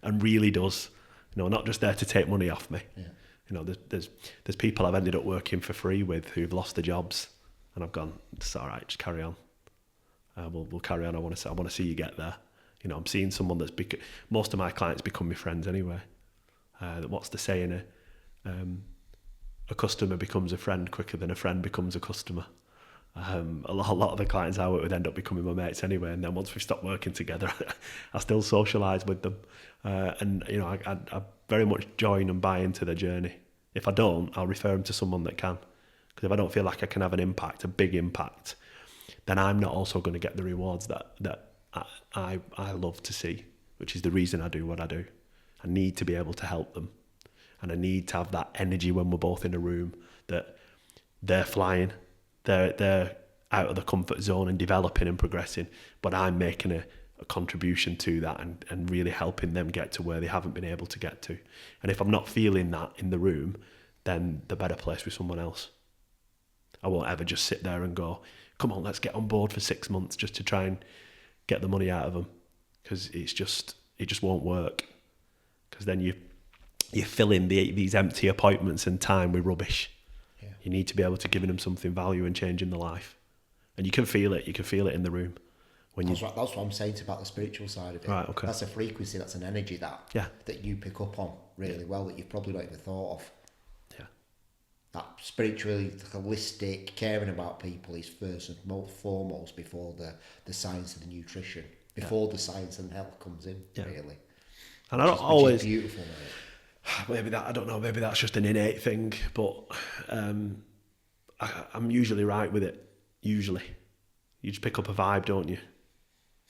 and really does. Not just there to take money off me. Yeah. There's people I've ended up working for free with who've lost their jobs, and I've gone, it's all right, just carry on. We'll carry on. I want to see you get there. I'm seeing someone most of my clients become my friends anyway. What's the saying? A customer becomes a friend quicker than a friend becomes a customer. A lot of the clients I work with end up becoming my mates anyway, and then once we've stopped working together, I still socialise with them. And I very much join and buy into their journey. If I don't, I'll refer them to someone that can. Because if I don't feel like I can have an impact, a big impact, then I'm not also going to get the rewards that I love to see, which is the reason I do what I do. I need to be able to help them, and I need to have that energy when we're both in a room, that they're flying, they're out of the comfort zone and developing and progressing, but I'm making a contribution to that and really helping them get to where they haven't been able to get to. And if I'm not feeling that in the room, then they're better placed with someone else. I won't ever just sit there and go, come on, let's get on board for 6 months just to try and get the money out of them, because it just won't work. Because then you fill in these empty appointments and time with rubbish. Yeah. You need to be able to give them something value and changing their life, and you can feel it. You can feel it in the room. That's what I'm saying about the spiritual side of it. Right, okay. That's a frequency. That's an energy that you pick up on really well, that you've probably not even thought of. Yeah. That spiritually holistic caring about people is first and foremost before the science of the nutrition, before the science and health comes in, really. And I don't always. Beautiful, mate. Maybe that, I don't know. Maybe that's just an innate thing, but I'm usually right with it. Usually, you just pick up a vibe, don't you?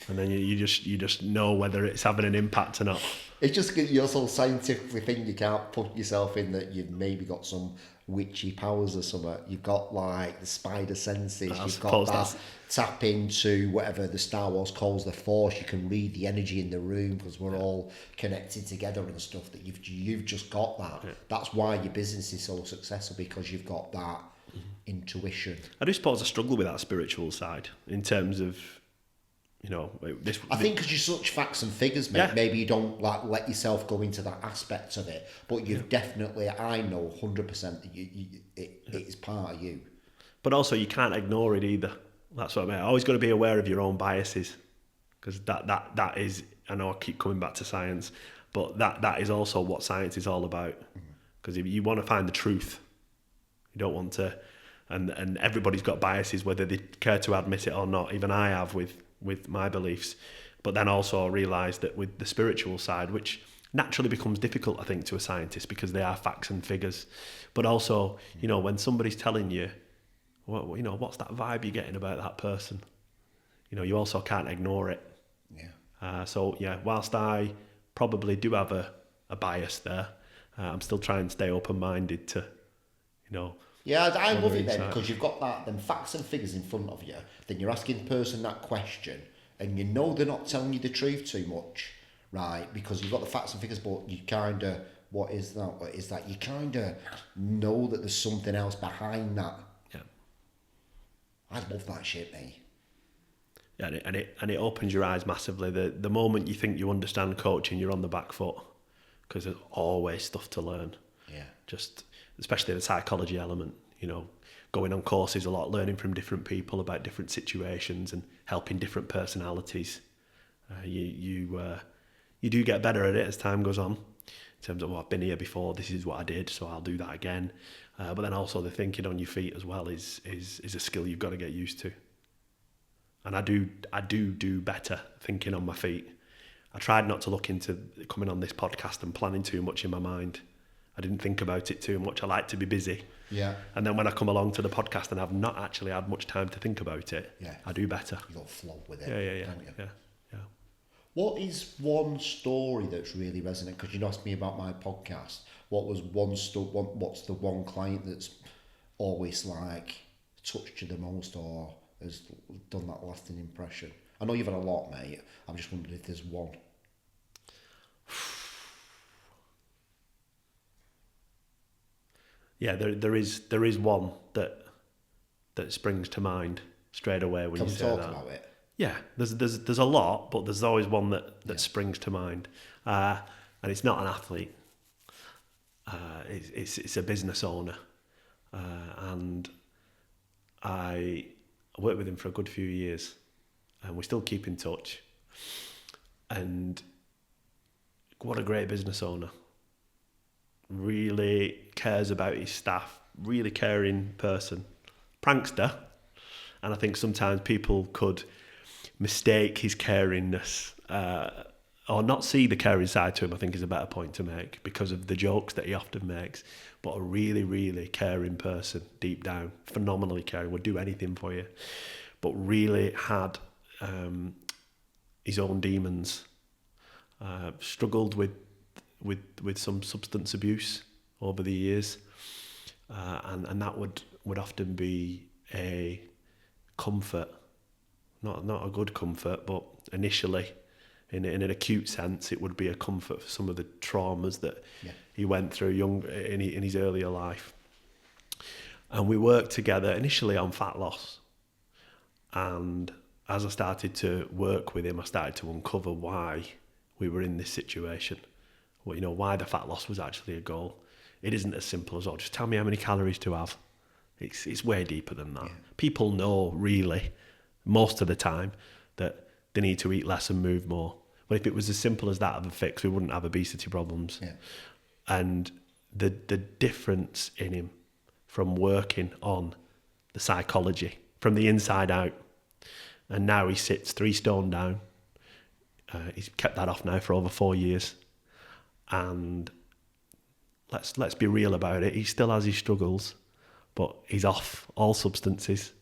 And then you just know whether it's having an impact or not. It's just you're so scientifically think you can't put yourself in that you've maybe got some witchy powers or something. You've got like the spider senses. You've got that tap into whatever the Star Wars calls the Force. You can read the energy in the room because we're all connected together and stuff. That you've just got that. Yeah. That's why your business is so successful, because you've got that intuition. I do suppose I struggle with that spiritual side in terms of, you know, I think because you're such facts and figures, mate, maybe you don't like let yourself go into that aspect of it. But you've definitely, I know 100% that it is part of you. But also, you can't ignore it either. That's what I mean. Always got to be aware of your own biases, because that is. I know I keep coming back to science, but that is also what science is all about. Because if you want to find the truth, you don't want to, and everybody's got biases, whether they care to admit it or not. Even I have with my beliefs, but then also I realised that with the spiritual side, which naturally becomes difficult, I think, to a scientist, because they are facts and figures, but also, you know, when somebody's telling you, well, you know, what's that vibe you're getting about that person, you know, you also can't ignore it. So whilst I probably do have a bias there, I'm still trying to stay open-minded to, you know. Yeah, I love it then, because you've got them facts and figures in front of you. Then you're asking the person that question, and you know they're not telling you the truth too much, right? Because you've got the facts and figures, but you kind of, what is that? You kind of know that there's something else behind that. Yeah. I love that shit, mate. Yeah, and it opens your eyes massively. The moment you think you understand coaching, you're on the back foot, because there's always stuff to learn. Yeah. Just especially the psychology element, you know, going on courses a lot, learning from different people about different situations and helping different personalities. You do get better at it as time goes on, in terms of, I've been here before, this is what I did, so I'll do that again. But then also the thinking on your feet as well is a skill you've got to get used to. And I do better thinking on my feet. I tried not to look into coming on this podcast and planning too much in my mind. I didn't think about it too much. I like to be busy. Yeah. And then when I come along to the podcast and I've not actually had much time to think about it, I do better. You got to flow with it. Yeah. What is one story that's really resonant? Because you asked me about my podcast. What was what's the one client that's always like touched you the most or has done that lasting impression? I know you've had a lot, mate. I'm just wondering if there's one. Yeah, there is one that springs to mind straight away when you say that. Can we talk about it? Yeah, there's a lot, but there's always one that springs to mind, and it's not an athlete. It's a business owner, and I worked with him for a good few years, and we still keep in touch. And what a great business owner! Really cares about his staff, really caring person, prankster, and I think sometimes people could mistake his caringness or not see the caring side to him, I think is a better point to make, because of the jokes that he often makes. But a really, really caring person deep down, phenomenally caring, would do anything for you, but really had his own demons, struggled with some substance abuse over the years, and that would often be a comfort, not a good comfort, but initially in an acute sense it would be a comfort for some of the traumas that he went through in his earlier life. And we worked together initially on fat loss, and as I started to work with him, I started to uncover why we were in this situation. Well, you know, why the fat loss was actually a goal. It isn't as simple as, just tell me how many calories to have. It's way deeper than that. Yeah. People know, really, most of the time, that they need to eat less and move more. But if it was as simple as that of a fix, we wouldn't have obesity problems. Yeah. And the difference in him from working on the psychology, from the inside out, and now he sits 3 stone down. He's kept that off now for over 4 years. And let's be real about it. He still has his struggles, but he's off all substances,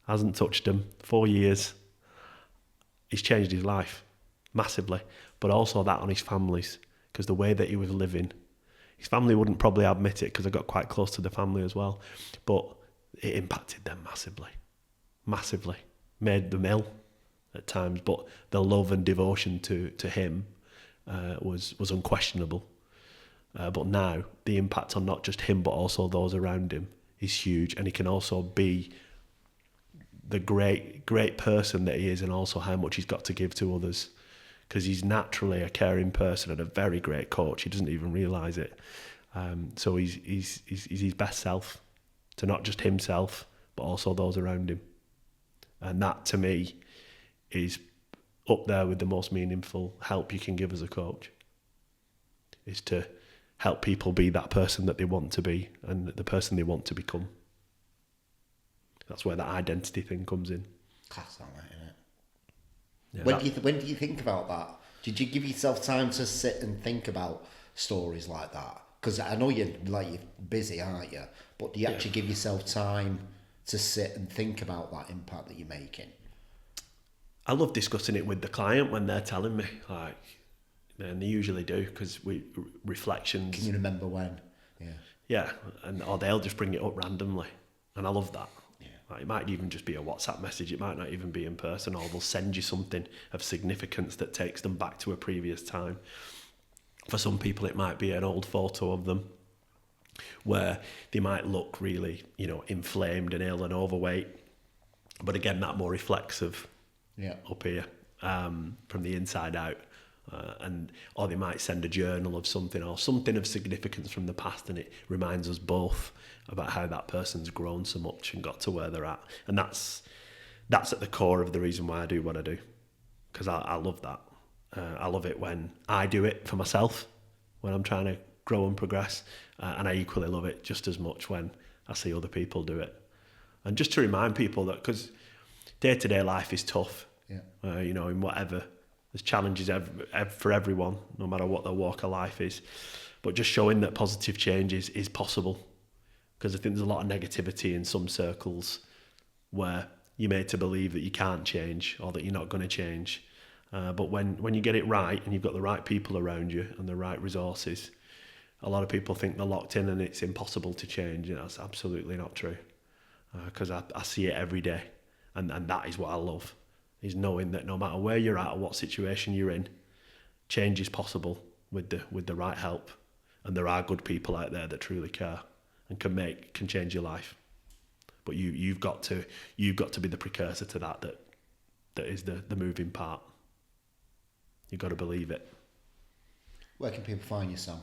hasn't touched them 4 years, he's changed his life massively, but also that on his families, because the way that he was living, his family wouldn't probably admit it because I got quite close to the family as well, but it impacted them massively, made them ill at times, but the love and devotion to him was unquestionable. But now the impact on not just him but also those around him is huge, and he can also be the great person that he is, and also how much he's got to give to others, because he's naturally a caring person and a very great coach. He doesn't even realise it. So he's his best self to not just himself but also those around him, and that to me is up there with the most meaningful help you can give as a coach, is to help people be that person that they want to be and the person they want to become. That's where that identity thing comes in. Class that, isn't it? Yeah, when do you think about that? Did you give yourself time to sit and think about stories like that? Because I know you're busy, aren't you? But do you actually give yourself time to sit and think about that impact that you're making? I love discussing it with the client when they're telling me, and they usually do, because reflections. Can you remember when? Yeah, or they'll just bring it up randomly, and I love that. Yeah. It might even just be a WhatsApp message. It might not even be in person, or they'll send you something of significance that takes them back to a previous time. For some people, it might be an old photo of them where they might look really, inflamed and ill and overweight, but again, that more reflexive. Yeah. Up here, from the inside out, or they might send a journal of something or something of significance from the past, and it reminds us both about how that person's grown so much and got to where they're at. And that's at the core of the reason why I do what I do, because I love that. I love it when I do it for myself, when I'm trying to grow and progress, and I equally love it just as much when I see other people do it. And just to remind people that, because day-to-day life is tough. Yeah. In whatever, there's challenges for everyone, no matter what their walk of life is. But just showing that positive change is possible, because I think there's a lot of negativity in some circles where you're made to believe that you can't change or that you're not going to change. But when you get it right and you've got the right people around you and the right resources, a lot of people think they're locked in and it's impossible to change. That's absolutely not true, because I see it every day, and that is what I love. Is knowing that no matter where you're at or what situation you're in, change is possible with the right help, and there are good people out there that truly care and can change your life. But you've got to be the precursor to that is the moving part. You've got to believe it. Where can people find you, Sam?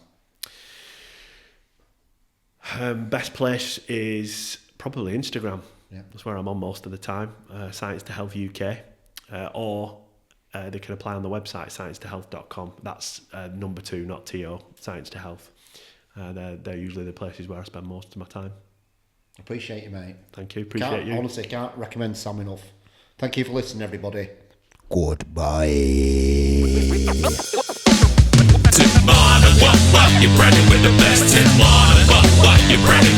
Best place is probably Instagram. Yeah. That's where I'm on most of the time. Science2Health UK. Or they can apply on the website, Science2Health.com. That's number 2, not TO, Science2Health. They're usually the places where I spend most of my time. Appreciate you, mate. Thank you. Appreciate you. Honestly, can't recommend Sam enough. Thank you for listening, everybody. Goodbye. Tim Marner, what? You ready with the best? Tim Marner, what? You ready?